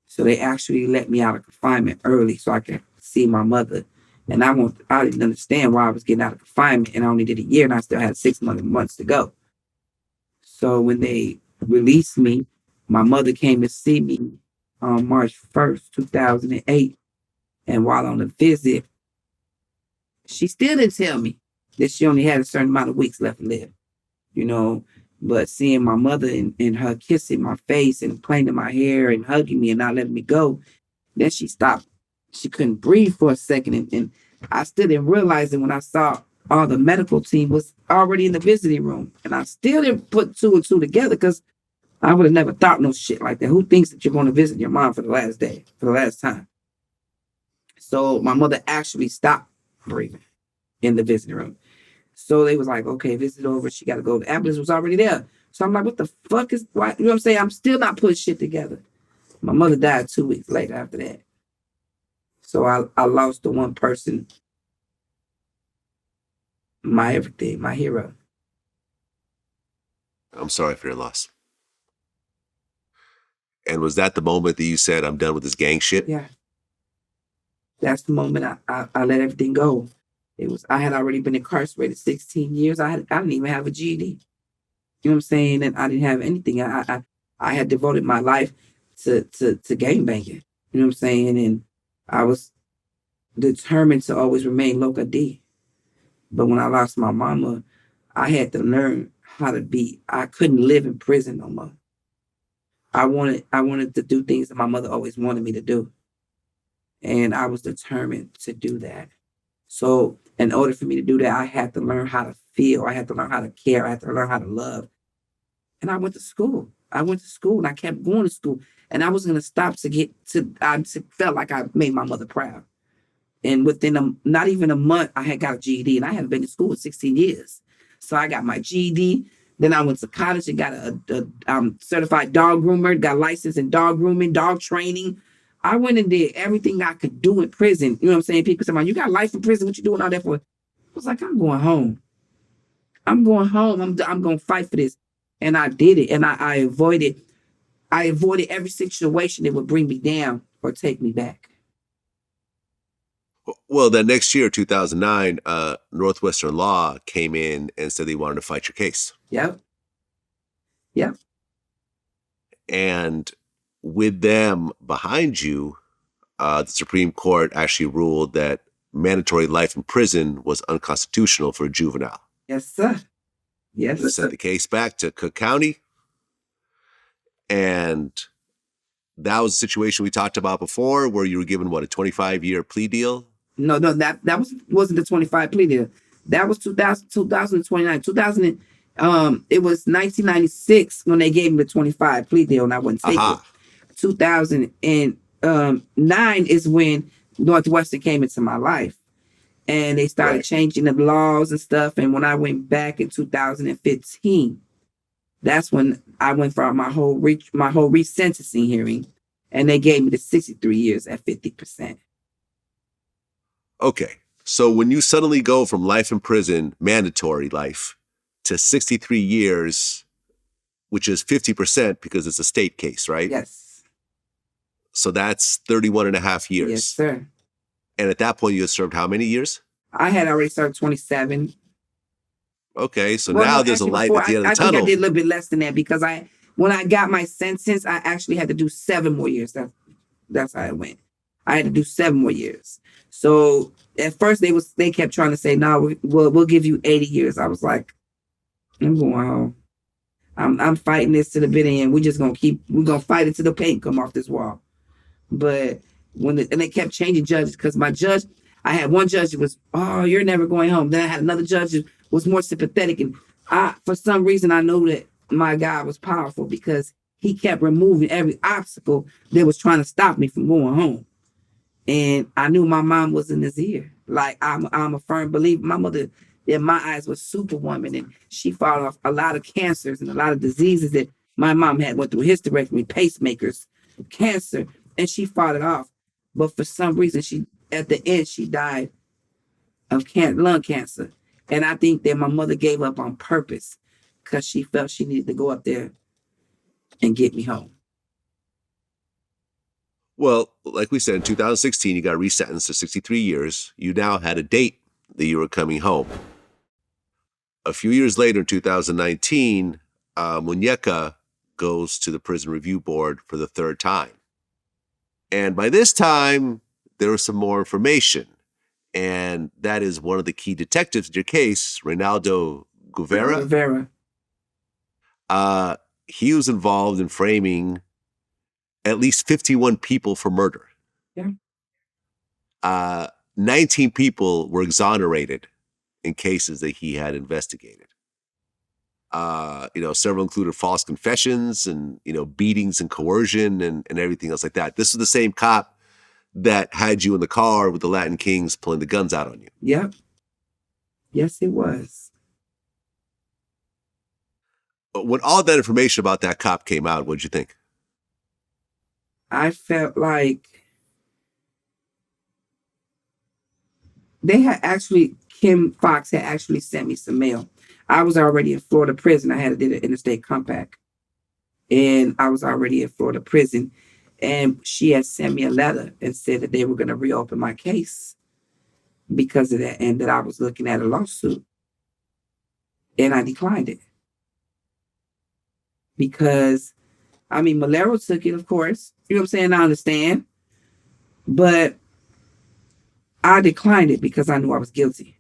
So they actually let me out of confinement early so I could see my mother. And I didn't understand why I was getting out of confinement and I only did 1 year and I still had 6 months to go. So when they released me, my mother came to see me on March 1st, 2008. And while on the visit, she still didn't tell me that she only had a certain amount of weeks left to live, you know. But seeing my mother and her kissing my face and playing in my hair and hugging me and not letting me go, Then she stopped. She couldn't breathe for a second. And I still didn't realize it when I saw all the medical team was already in the visiting room. And I still didn't put two and two together because I would have never thought no shit like that. Who thinks that you're going to visit your mom for the last day, for the last time? So my mother actually stopped breathing in the visiting room. So they was like, okay, visit over. She got to go. The ambulance was already there. So I'm like, what the fuck is, why? You know what I'm saying? I'm still not putting shit together. My mother died 2 weeks later after that. So I lost the one person, my everything, my hero. I'm sorry for your loss. And was that the moment that you said, I'm done with this gang shit? Yeah. That's the moment I let everything go. It was, I had already been incarcerated 16 years. I didn't even have a GED. You know what I'm saying? And I didn't have anything. I had devoted my life to gang banging. You know what I'm saying? And I was determined to always remain Loca D. But when I lost my mama, I had to learn how to be. I couldn't live in prison no more. I wanted to do things that my mother always wanted me to do. And I was determined to do that. So in order for me to do that, I had to learn how to feel. I had to learn how to care. I had to learn how to love. And I went to school. I went to school and I kept going to school. And I was going to stop to get to, I felt like I made my mother proud. And within not even a month, I had got a GED, and I hadn't been to school in 16 years. So I got my GED. Then I went to college and got a certified dog groomer, got licensed in dog grooming, dog training. I went and did everything I could do in prison. You know what I'm saying? People say, you got life in prison. What you doing all that for? I was like, I'm going home. I'm going home. I'm going to fight for this. And I did it. And I avoided every situation that would bring me down or take me back. Well, that next year, 2009, Northwestern Law came in and said they wanted to fight your case. Yep. And with them behind you, the Supreme Court actually ruled that mandatory life in prison was unconstitutional for a juvenile. Yes, sir. Yes, They sent the case back to Cook County. And that was a situation we talked about before where you were given, what, a 25-year plea deal? No, that wasn't the 25 plea deal. That was 2029. It was 1996 when they gave me the 25 plea deal and I wouldn't take it. 2009 is when Northwestern came into my life and they started changing the laws and stuff. And when I went back in 2015, that's when I went for my whole resentencing hearing, and they gave me the 63 years at 50%. Okay, so when you suddenly go from life in prison, mandatory life, to 63 years, which is 50% because it's a state case, right? Yes. So that's 31 and a half years. Yes, sir. And at that point, you had served how many years? I had already served 27. Okay, so now there's a light at the end of the tunnel. I think I did a little bit less than that because when I got my sentence, I actually had to do 7 more years. That's how it went. I had to do 7 more years. So at first they kept trying to say, no, we'll give you 80 years. I was like, I'm going home. I'm fighting this to the bitter end. We're gonna fight it till the paint come off this wall. But and they kept changing judges because I had one judge that was, oh, you're never going home. Then I had another judge that was more sympathetic. And for some reason, I know that my God was powerful because he kept removing every obstacle that was trying to stop me from going home. And I knew my mom was in his ear. Like, I'm a firm believer. My mother, in my eyes, was superwoman. And she fought off a lot of cancers and a lot of diseases that my mom had went through: hysterectomy, pacemakers, cancer. And she fought it off. But for some reason, at the end, she died of lung cancer. And I think that my mother gave up on purpose because she felt she needed to go up there and get me home. Well, like we said, in 2016, you got resentenced to 63 years. You now had a date that you were coming home. A few years later, in 2019, Muñeca goes to the Prison Review Board for the 3rd time. And by this time, there was some more information. And that is one of the key detectives in your case, Reynaldo Guevara. He was involved in framing at least 51 people for murder. Yeah. 19 people were exonerated in cases that he had investigated. Several included false confessions and, beatings and coercion and everything else like that. This is the same cop that had you in the car with the Latin Kings pulling the guns out on you. Yep. Yes, it was. When all that information about that cop came out, what'd you think? I felt like they had actually, Kim Fox had actually sent me some mail. I was already in Florida prison. I had did an interstate compact. And I was already in Florida prison. And she had sent me a letter and said that they were going to reopen my case because of that, and that I was looking at a lawsuit. And I declined it. Because, Malero took it, of course. You know what I'm saying? I understand. But I declined it because I knew I was guilty.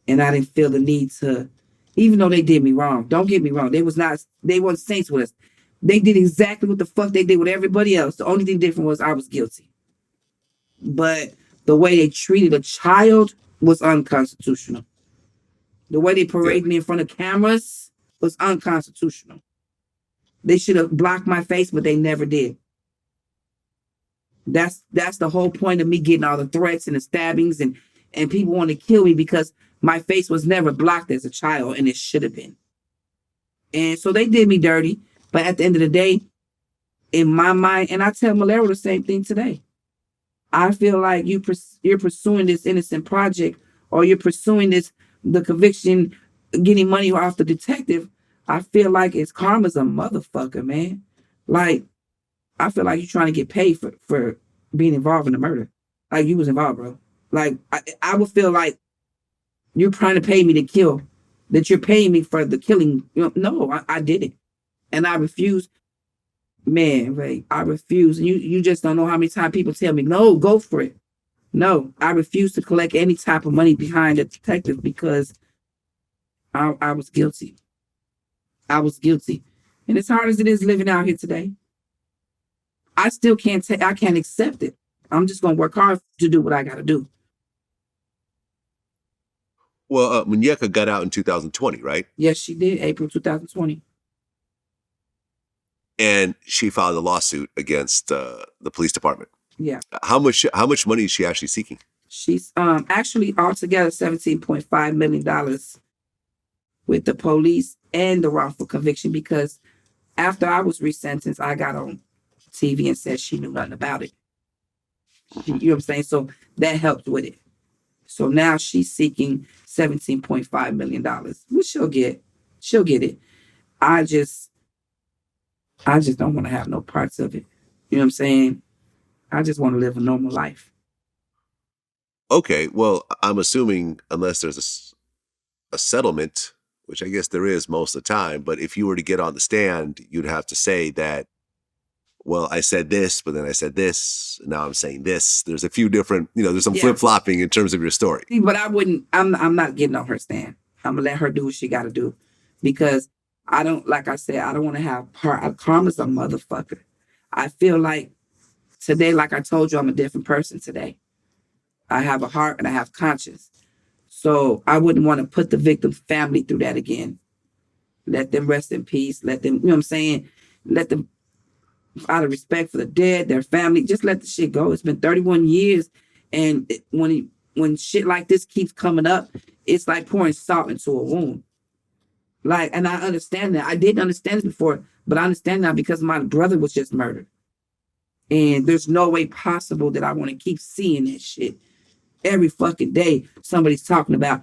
And I didn't feel the need to, even though they did me wrong. Don't get me wrong. They weren't saints with us. They did exactly what the fuck they did with everybody else. The only thing different was I was guilty. But the way they treated a child was unconstitutional. The way they paraded me in front of cameras was unconstitutional. They should have blocked my face, but they never did. That's the whole point of me getting all the threats and the stabbings and people want to kill me because my face was never blocked as a child, and it should have been. And so they did me dirty. But at the end of the day, in my mind, and I tell Malero the same thing today, I feel like you're pursuing this innocent project, or you're pursuing the conviction, getting money off the detective. I feel like it's karma's a motherfucker, man. Like, I feel like you're trying to get paid for being involved in the murder. Like, you was involved, bro. Like, I would feel like you're trying to pay me to kill, that you're paying me for the killing. No, I did it. And I refuse. Man, Ray, I refuse. You just don't know how many times people tell me, no, go for it. No, I refuse to collect any type of money behind a detective because I was guilty. I was guilty. And as hard as it is living out here today, I still I can't accept it. I'm just going to work hard to do what I got to do. Well, Muñeca got out in 2020, right? Yes, she did. April 2020. And she filed a lawsuit against the police department. Yeah. How much money is she actually seeking? She's actually altogether $17.5 million with the police and the wrongful conviction, because after I was resentenced, I got on TV and said she knew nothing about it. You know what I'm saying? So that helped with it. So now she's seeking $17.5 million, which she'll get. She'll get it. I just don't want to have no parts of it. You know what I'm saying? I just want to live a normal life. Okay, well, I'm assuming unless there's a settlement, which I guess there is most of the time, but if you were to get on the stand, you'd have to say that, well, I said this, but then I said this, now I'm saying this. There's a few different, there's some flip-flopping in terms of your story. But I'm not getting on her stand. I'm going to let her do what she got to do, because I don't, like I said, I don't want to have karma's a motherfucker. I feel like today, like I told you, I'm a different person today. I have a heart and I have conscience. So I wouldn't want to put the victim's family through that again. Let them rest in peace. Let them, you know what I'm saying? Let them, out of respect for the dead, their family, just let the shit go. It's been 31 years. And when shit like this keeps coming up, it's like pouring salt into a wound. Like, and I understand that. I didn't understand it before, but I understand now because my brother was just murdered. And there's no way possible that I want to keep seeing that shit. Every fucking day, somebody's talking about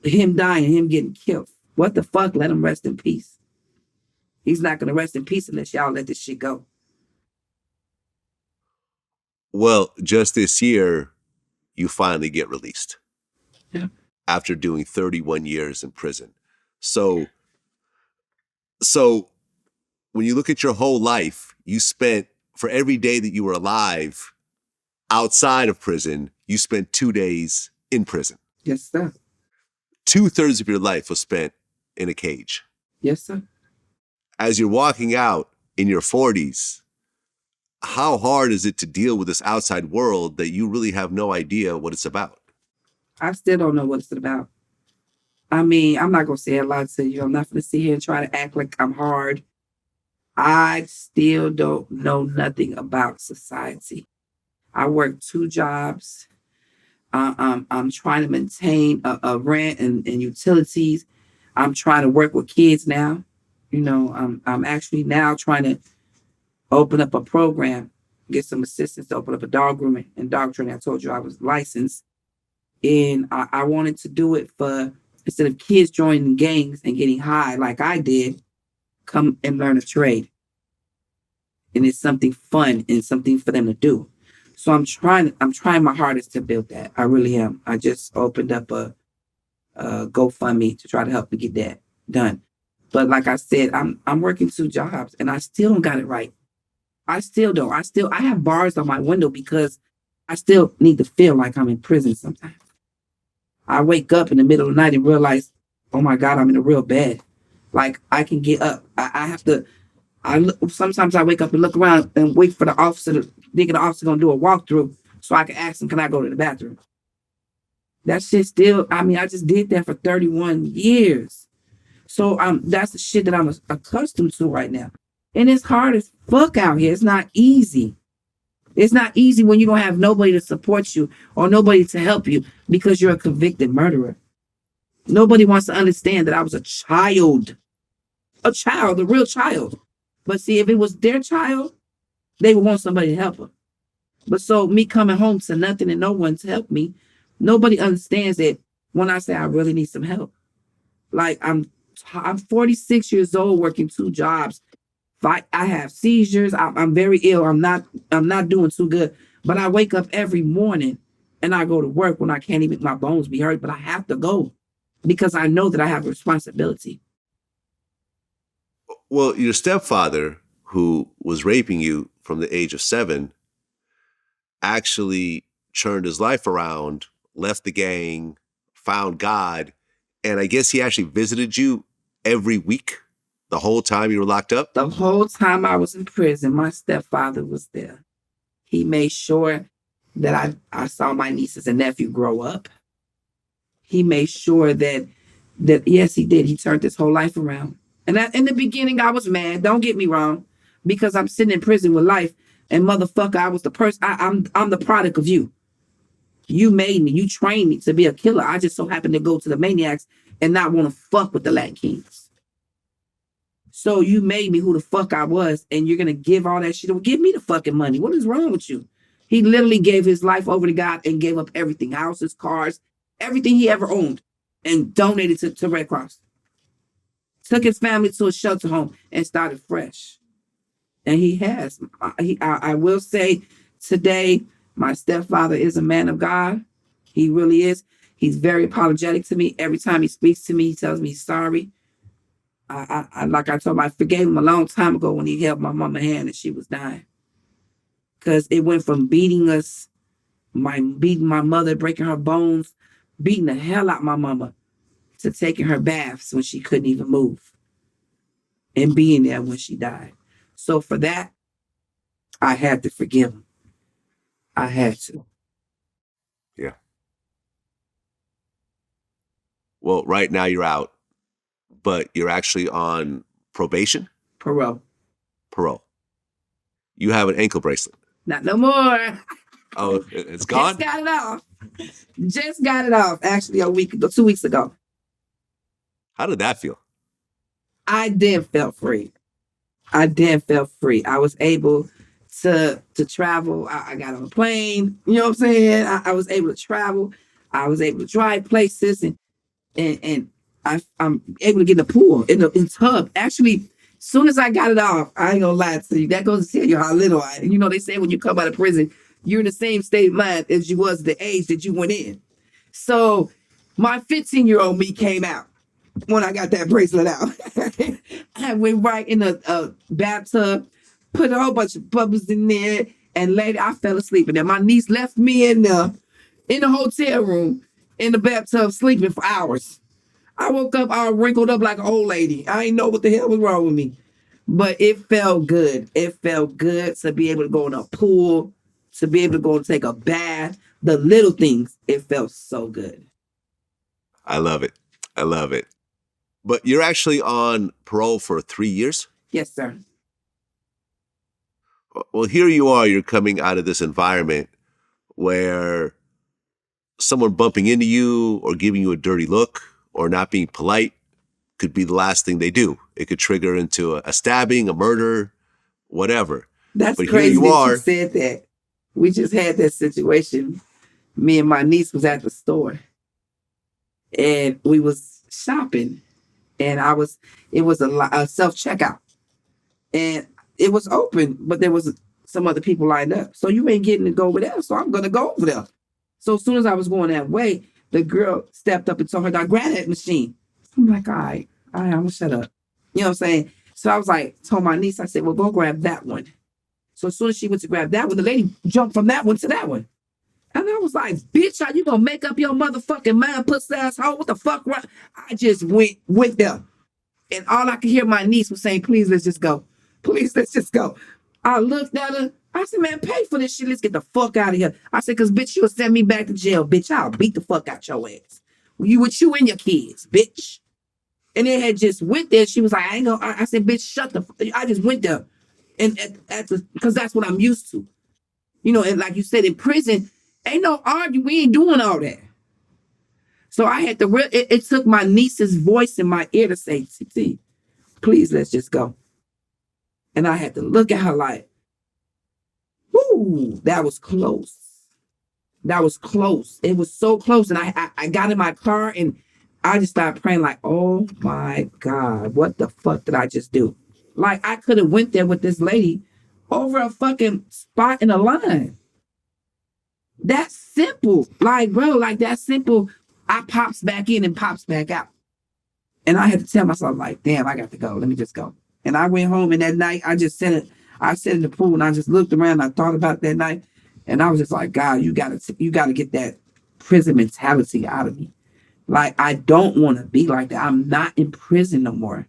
him dying, him getting killed. What the fuck? Let him rest in peace. He's not going to rest in peace unless y'all let this shit go. Well, just this year, you finally get released. Yeah. After doing 31 years in prison. So when you look at your whole life, you spent, for every day that you were alive outside of prison, you spent 2 days in prison. Yes, sir. 2/3 of your life was spent in a cage. Yes, sir. As you're walking out in your 40s, how hard is it to deal with this outside world that you really have no idea what it's about? I still don't know what it's about. I mean, I'm not gonna say a lot to you. I'm not gonna sit here and try to act like I'm hard. I still don't know nothing about society. I work 2 jobs. I'm trying to maintain a rent and utilities. I'm trying to work with kids now. I'm actually now trying to open up a program, get some assistance to open up a dog grooming and dog training. I told you I was licensed, and I wanted to do it for instead of kids joining gangs and getting high like I did, come and learn a trade. And it's something fun and something for them to do. So I'm trying my hardest to build that. I really am. I just opened up a GoFundMe to try to help me get that done. But like I said, I'm working 2 jobs and I still don't got it right. I still don't. I have bars on my window because I still need to feel like I'm in prison sometimes. I wake up in the middle of the night and realize, oh my God, I'm in a real bed. Like I can get up. I have to. Sometimes I wake up and look around and wait for the officer to thinking the officer gonna do a walkthrough so I can ask him, can I go to the bathroom? That shit still. I mean, I just did that for 31 years. So that's the shit that I'm accustomed to right now. And it's hard as fuck out here. It's not easy. It's not easy when you don't have nobody to support you or nobody to help you because you're a convicted murderer. Nobody wants to understand that I was a real child. But see, if it was their child, they would want somebody to help them. But so me coming home to nothing and no one to help me, nobody understands that when I say I really need some help. Like I'm 46 years old working 2 jobs. I have seizures. I'm very ill. I'm not doing too good. But I wake up every morning and I go to work when I can't even my bones be hurt, but I have to go because I know that I have a responsibility. Well, your stepfather, who was raping you from the age of 7, actually turned his life around, left the gang, found God, and I guess he actually visited you every week the whole time you were locked up? The whole time I was in prison, my stepfather was there. He made sure that I saw my nieces and nephew grow up. He made sure that yes, he did. He turned his whole life around. And in the beginning, I was mad. Don't get me wrong, because I'm sitting in prison with life, and motherfucker, I was the person. I'm the product of you. You made me. You trained me to be a killer. I just so happened to go to the maniacs and not want to fuck with the Latin Kings. So you made me who the fuck I was, and you're gonna give all that shit. Well, give me the fucking money. What is wrong with you? He literally gave his life over to God and gave up everything, houses, cars, everything he ever owned, and donated to Red Cross. Took his family to a shelter home and started fresh. And he has. I will say today, my stepfather is a man of God. He really is. He's very apologetic to me. Every time he speaks to me, he tells me he's sorry. Like I told him, I forgave him a long time ago when he held my mama's hand and she was dying. Because it went from beating my mother, breaking her bones, beating the hell out my mama, to taking her baths when she couldn't even move and being there when she died. So for that, I had to forgive him. I had to. Yeah. Well, right now you're out, but you're actually on probation? Parole. Parole. You have an ankle bracelet. Not no more. Oh, it's gone? Just got it off. Just got it off. Actually, a week ago, 2 weeks ago. How did that feel? I did feel free. I was able to travel. I got on a plane. You know what I'm saying? I was able to travel. I was able to drive places, and I'm able to get in the pool in the tub. Actually, soon as I got it off, I ain't gonna lie to you. That goes to tell you how little I. You know, they say when you come out of prison, you're in the same state of mind as you was the age that you went in. So my 15-year-old me came out when I got that bracelet out. I went right in a bathtub, put a whole bunch of bubbles in there, and later I fell asleep. And then my niece left me in the hotel room in the bathtub sleeping for hours. I woke up all wrinkled up like an old lady. I didn't know what the hell was wrong with me. But it felt good. It felt good to be able to go in a pool, to be able to go and take a bath. The little things, it felt so good. I love it. I love it. But you're actually on parole for 3 years? Yes, sir. Well, here you are. You're coming out of this environment where someone bumping into you or giving you a dirty look or not being polite could be the last thing they do. It could trigger into a stabbing, a murder, whatever. That's But here crazy you that are. you said that. We just had that situation. Me and my niece was at the store and we was shopping, and it was a self-checkout, and it was open, but there was some other people lined up. So you ain't getting to go over there, so I'm gonna go over there. So as soon as I was going that way, the girl stepped up and told her, "Now grab that machine." I'm like, all right, I'm gonna shut up. You know what I'm saying? So I was like, told my niece, I said, "Well, go grab that one." So as soon as she went to grab that one, the lady jumped from that one to that one. And I was like, "Bitch, are you gonna make up your motherfucking mind, pussy asshole? What the fuck?" I just went there. And all I could hear my niece was saying, "Please, let's just go. Please, let's just go." I looked at her. I said, "Man, pay for this shit. Let's get the fuck out of here." I said, "Cause bitch, you'll send me back to jail. Bitch, I'll beat the fuck out your ass. You with you and your kids, bitch." And it had just went there. She was like, "I ain't gonna." I said, "Bitch, shut the." I just went there, and because that's what I'm used to, you know. And like you said, in prison, ain't no arguing. We ain't doing all that. So I had to. It took my niece's voice in my ear to say, "TT, please, let's just go." And I had to look at her like, "Whoo, that was close. That was close. It was so close." And I got in my car and I just started praying like, "Oh my God, what the fuck did I just do?" Like I could have went there with this lady over a fucking spot in a line. That's simple. Like, bro, like that's simple. I pops back in and pops back out. And I had to tell myself, like, damn, I got to go. Let me just go. And I went home, and that night I just I sat in the pool and I just looked around. I thought about that night. And I was just like, "God, you gotta get that prison mentality out of me. Like, I don't want to be like that. I'm not in prison no more.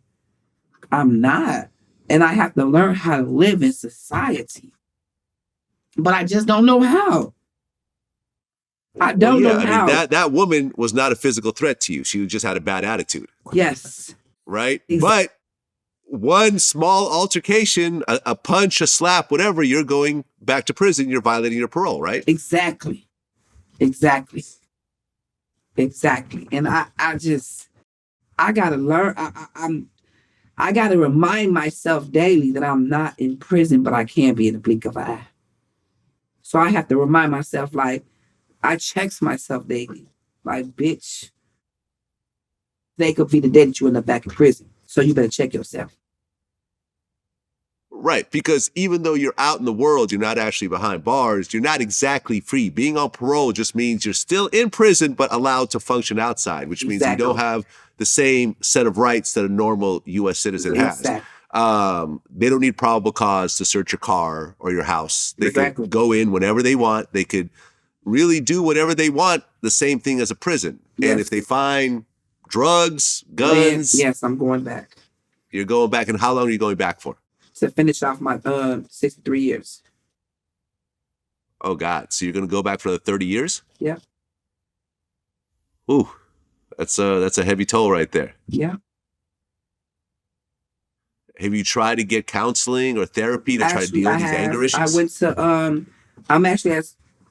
I'm not. And I have to learn how to live in society. But I just don't know how. I Well, don't yeah. know I mean, how. that woman was not a physical threat to you. She just had a bad attitude, Yes. right? Exactly. But one small altercation, a punch, a slap, whatever, you're going back to prison. You're violating your parole, right? Exactly. Exactly. Exactly. And I gotta learn. I gotta remind myself daily that I'm not in prison, but I can be in the blink of an eye. So I have to remind myself, like, I checks myself daily. Like, bitch, they could be the day that you end up back in prison. So you better check yourself. Right, because even though you're out in the world, you're not actually behind bars, you're not exactly free. Being on parole just means you're still in prison, but allowed to function outside, which means you don't have the same set of rights that a normal U.S. citizen has. Exactly. They don't need probable cause to search your car or your house. They Exactly. could go in whenever they want. They could really do whatever they want, the same thing as a prison. Yes. And if they find drugs, guns, yes, I'm going back. You're going back. And how long are you going back for? To finish off my 63 years. Oh, God. So you're going to go back for the 30 years? Yeah. Ooh, that's a heavy toll right there. Yeah. Have you tried to get counseling or therapy to try to deal with these anger issues? I went to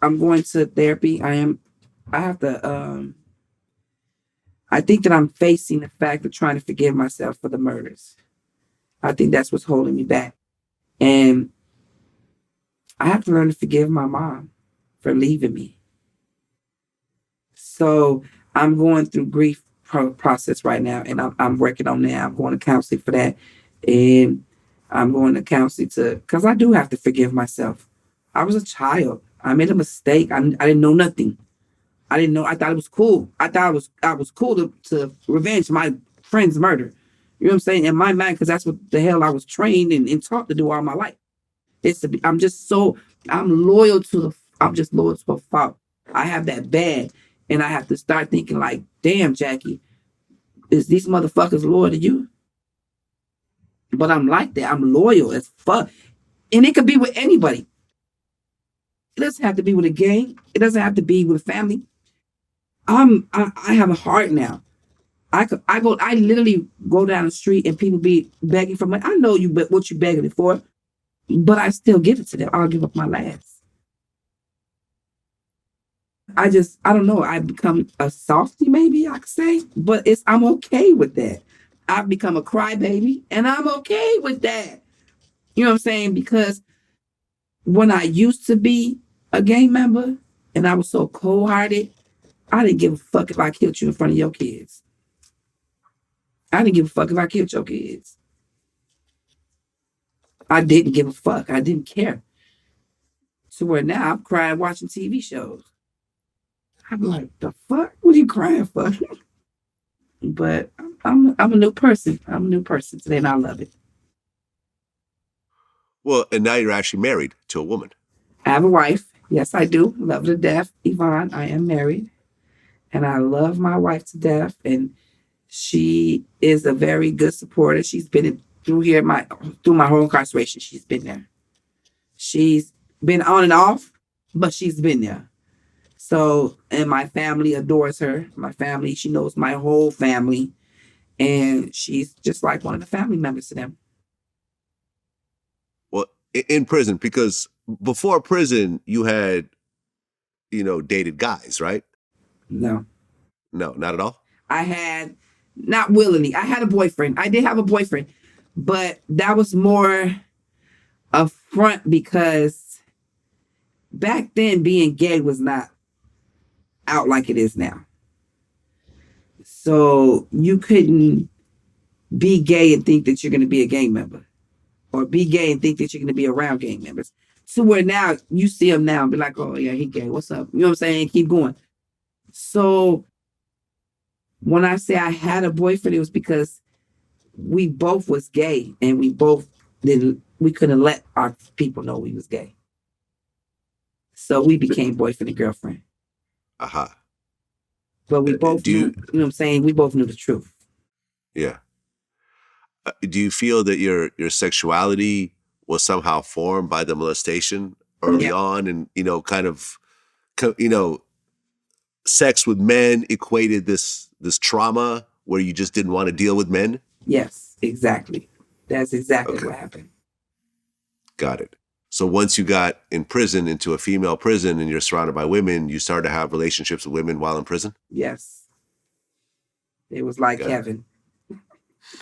I'm going to therapy. I have to I think that I'm facing the fact of trying to forgive myself for the murders. I think that's what's holding me back. And I have to learn to forgive my mom for leaving me. So I'm going through grief process right now, and I'm working on that. I'm going to counseling for that, and I'm going to counseling because I do have to forgive myself. I was a child. I made a mistake. I didn't know nothing. I didn't know. I thought it was cool. I thought I was cool to revenge my friend's murder. You know what I'm saying? In my mind, because that's what the hell I was trained and taught to do all my life. I'm just loyal I'm just loyal to a fault. I have that bad. And I have to start thinking like, damn, Jackie, is these motherfuckers loyal to you? But I'm like that. I'm loyal as fuck. And it could be with anybody. It doesn't have to be with a gang. It doesn't have to be with family. I have a heart now. I literally go down the street and people be begging for money. I know you but what you begging it for, but I still give it to them. I'll give up my last. I don't know. I become a softy, maybe I could say, but I'm okay with that. I've become a crybaby, and I'm okay with that. You know what I'm saying? Because when I used to be a gang member and I was so cold hearted, I didn't give a fuck if I killed you in front of your kids. I didn't give a fuck if I killed your kids. I didn't give a fuck. I didn't care. So where now I'm crying watching TV shows. I'm like, the fuck? What are you crying for? But I'm a new person. I'm a new person today, and I love it. Well, and now you're actually married to a woman. I have a wife. Yes, I do. Love her to death. Yvonne, I am married. And I love my wife to death. And she is a very good supporter. She's been through my whole incarceration. She's been there. She's been on and off, but she's been there. So, and my family adores her. My family, she knows my whole family. And she's just like one of the family members to them. Well, in prison, because before prison, you had, dated guys, right? No. No, not at all. I had, not willingly, I had a boyfriend. I did have a boyfriend, but that was more a front because back then being gay was not out like it is now. So you couldn't be gay and think that you're going to be a gang member, or be gay and think that you're going to be around gang members. So where now you see them now and be like, oh yeah, he gay. What's up? You know what I'm saying? Keep going. So when I say I had a boyfriend, it was because we both was gay and we couldn't let our people know we was gay. So we became boyfriend and girlfriend. Uh-huh. But we both knew, you know what I'm saying? We both knew the truth. Yeah. Do you feel that your sexuality was somehow formed by the molestation early on, and kind of sex with men equated this trauma where you just didn't want to deal with men? Yes, exactly. That's exactly what happened. Got it. So once you got in prison, into a female prison, and you're surrounded by women, you started to have relationships with women while in prison? Yes. It was like heaven.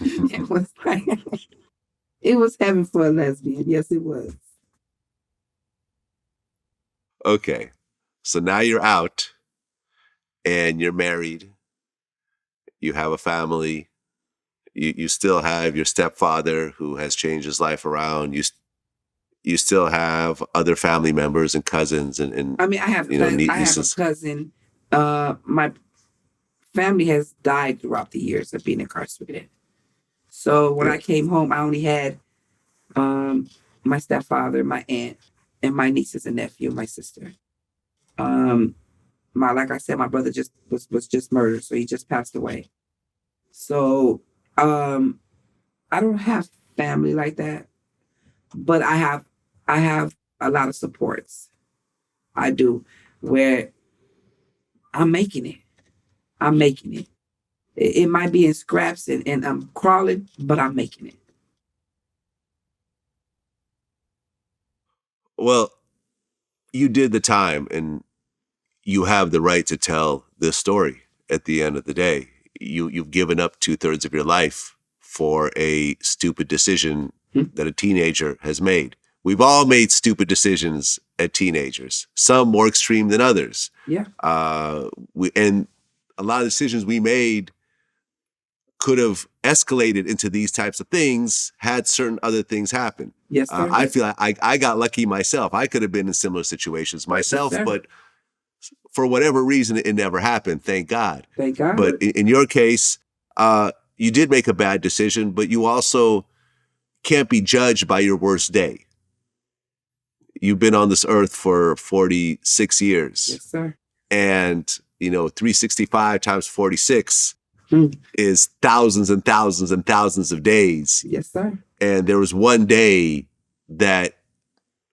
It was heaven for a lesbian. Yes, it was. Okay. So now you're out and you're married. You have a family. You still have your stepfather who has changed his life around. You still have other family members and cousins and I mean, I have nieces. A cousin. My family has died throughout the years of being incarcerated. So when I came home, I only had my stepfather, my aunt, and my nieces and nephew, my sister. Like I said, my brother just was just murdered, so he just passed away. So I don't have family like that, but I have a lot of supports. I do, where I'm making it. I'm making it. It might be in scraps and I'm crawling, but I'm making it. Well, you did the time, and you have the right to tell this story at the end of the day. You've given up 2/3 of your life for a stupid decision that a teenager has made. We've all made stupid decisions at teenagers, some more extreme than others. Yeah. And a lot of decisions we made could have escalated into these types of things had certain other things happen. Yes, sir. I feel I got lucky myself. I could have been in similar situations myself, Yes, but for whatever reason, it never happened. Thank God. Thank God. But in your case, you did make a bad decision, but you also can't be judged by your worst day. You've been on this earth for 46 years. Yes, sir. And, 365 times 46 is thousands and thousands and thousands of days. Yes, sir. And there was one day that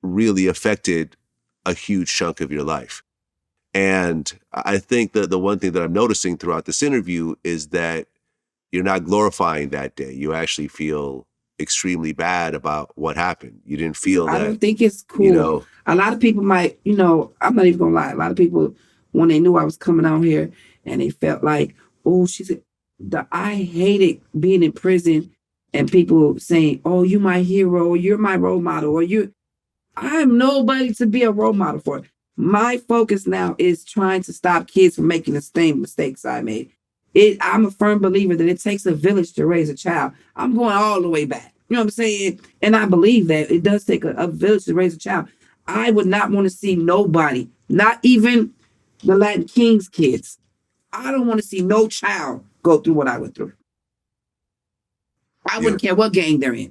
really affected a huge chunk of your life. And I think that the one thing that I'm noticing throughout this interview is that you're not glorifying that day. You actually feel extremely bad about what happened. You didn't feel that. I don't think it's cool. A lot of people might, I'm not even gonna lie. A lot of people, when they knew I was coming out here, and they felt like, oh, I hated being in prison, and people saying, oh, you my hero, or you're my role model, or I'm nobody to be a role model for. My focus now is trying to stop kids from making the same mistakes I made. I'm a firm believer that it takes a village to raise a child. I'm going all the way back. You know what I'm saying? And I believe that it does take a village to raise a child. I would not want to see nobody, not even the Latin Kings kids. I don't want to see no child go through what I went through. I wouldn't care what gang they're in. You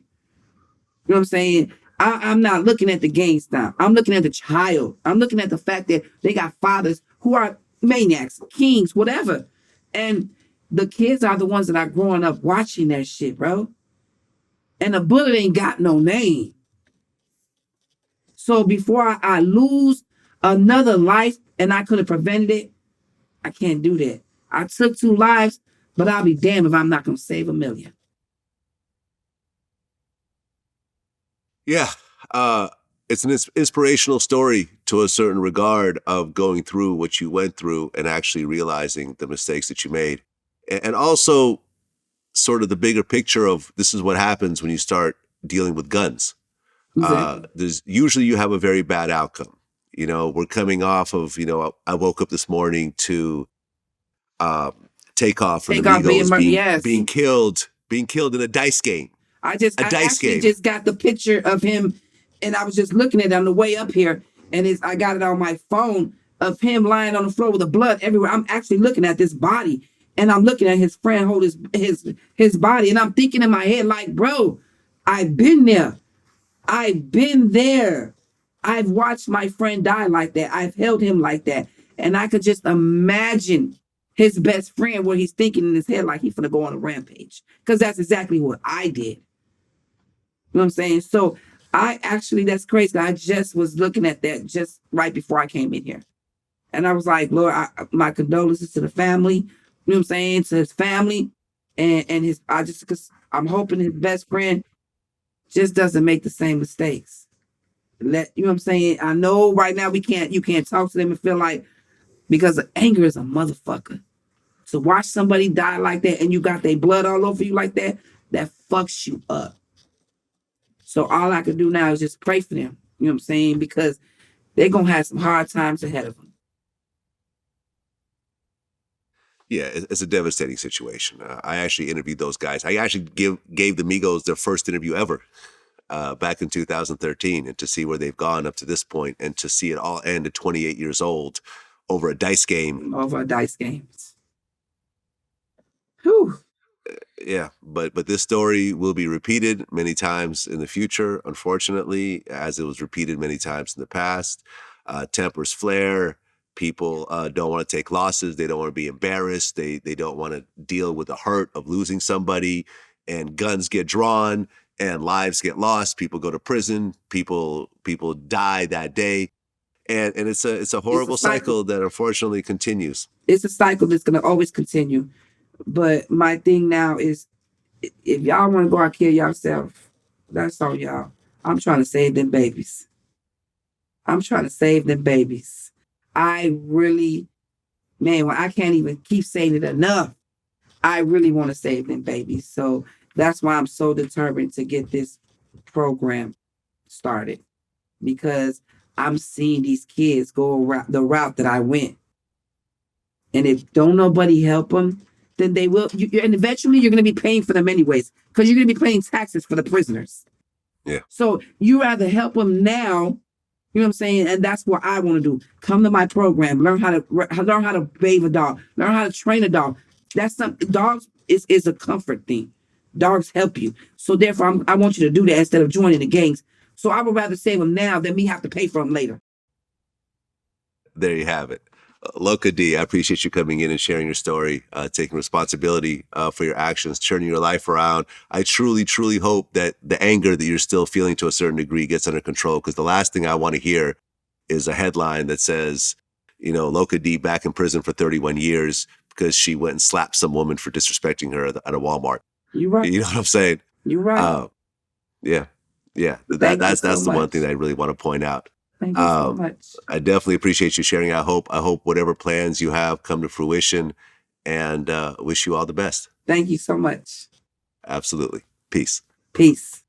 know what I'm saying? I'm not looking at the gang style. I'm looking at the child. I'm looking at the fact that they got fathers who are maniacs, kings, whatever. And the kids are the ones that are growing up watching that shit, bro. And the bullet ain't got no name. So before I lose another life and I could have prevented it, I can't do that. I took 2 lives, but I'll be damned if I'm not going to save 1 million. Yeah. It's an inspirational story to a certain regard of going through what you went through and actually realizing the mistakes that you made. And also sort of the bigger picture of this is what happens when you start dealing with guns. Exactly. There's usually you have a very bad outcome. We're coming off of, I woke up this morning to Takeoff from the Migos being killed in a dice game. I actually just got the picture of him, and I was just looking at it on the way up here, and I got it on my phone of him lying on the floor with the blood everywhere. I'm actually looking at this body, and I'm looking at his friend hold his body, and I'm thinking in my head like, bro, I've been there. I've been there. I've watched my friend die like that. I've held him like that, and I could just imagine his best friend what he's thinking in his head like he's gonna go on a rampage, because that's exactly what I did. You know what I'm saying? So that's crazy. I just was looking at that just right before I came in here. And I was like, Lord, my condolences to the family. You know what I'm saying? To his family and because I'm hoping his best friend just doesn't make the same mistakes. You know what I'm saying? I know right now you can't talk to them and feel like, because anger is a motherfucker. So watch somebody die like that and you got their blood all over you like that fucks you up. So all I can do now is just pray for them. You know what I'm saying? Because they're going to have some hard times ahead of them. Yeah, it's a devastating situation. I actually interviewed those guys. I actually gave the Migos their first interview ever back in 2013. And to see where they've gone up to this point and to see it all end at 28 years old over a dice game. Over a dice game. Whew. Yeah, but this story will be repeated many times in the future, unfortunately, as it was repeated many times in the past. Tempers flare. People don't want to take losses. They don't want to be embarrassed. They don't want to deal with the hurt of losing somebody. And guns get drawn and lives get lost. People go to prison. People die that day. And it's a horrible cycle that unfortunately continues. It's a cycle that's going to always continue. But my thing now is, if y'all want to go out and kill yourself, that's on y'all. I'm trying to save them babies. I really, man, I can't even keep saying it enough. I really want to save them babies. So that's why I'm so determined to get this program started, because I'm seeing these kids go the route that I went. And if don't nobody help them, then they will. And eventually you're going to be paying for them anyways, because you're going to be paying taxes for the prisoners. Yeah. So you rather help them now. You know what I'm saying? And that's what I want to do. Come to my program, learn how to bathe a dog, learn how to train a dog. That's something. Dogs is a comfort thing. Dogs help you. So therefore, I want you to do that instead of joining the gangs. So I would rather save them now than me have to pay for them later. There you have it. Loca D, I appreciate you coming in and sharing your story, taking responsibility for your actions, turning your life around. I truly, truly hope that the anger that you're still feeling to a certain degree gets under control, because the last thing I want to hear is a headline that says, Loca D back in prison for 31 years because she went and slapped some woman for disrespecting her at a Walmart. You're right. You know what I'm saying? You're right. Yeah. That's the one thing that I really want to point out. Thank you so much. I definitely appreciate you sharing. I hope whatever plans you have come to fruition, and wish you all the best. Thank you so much. Absolutely. Peace. Peace.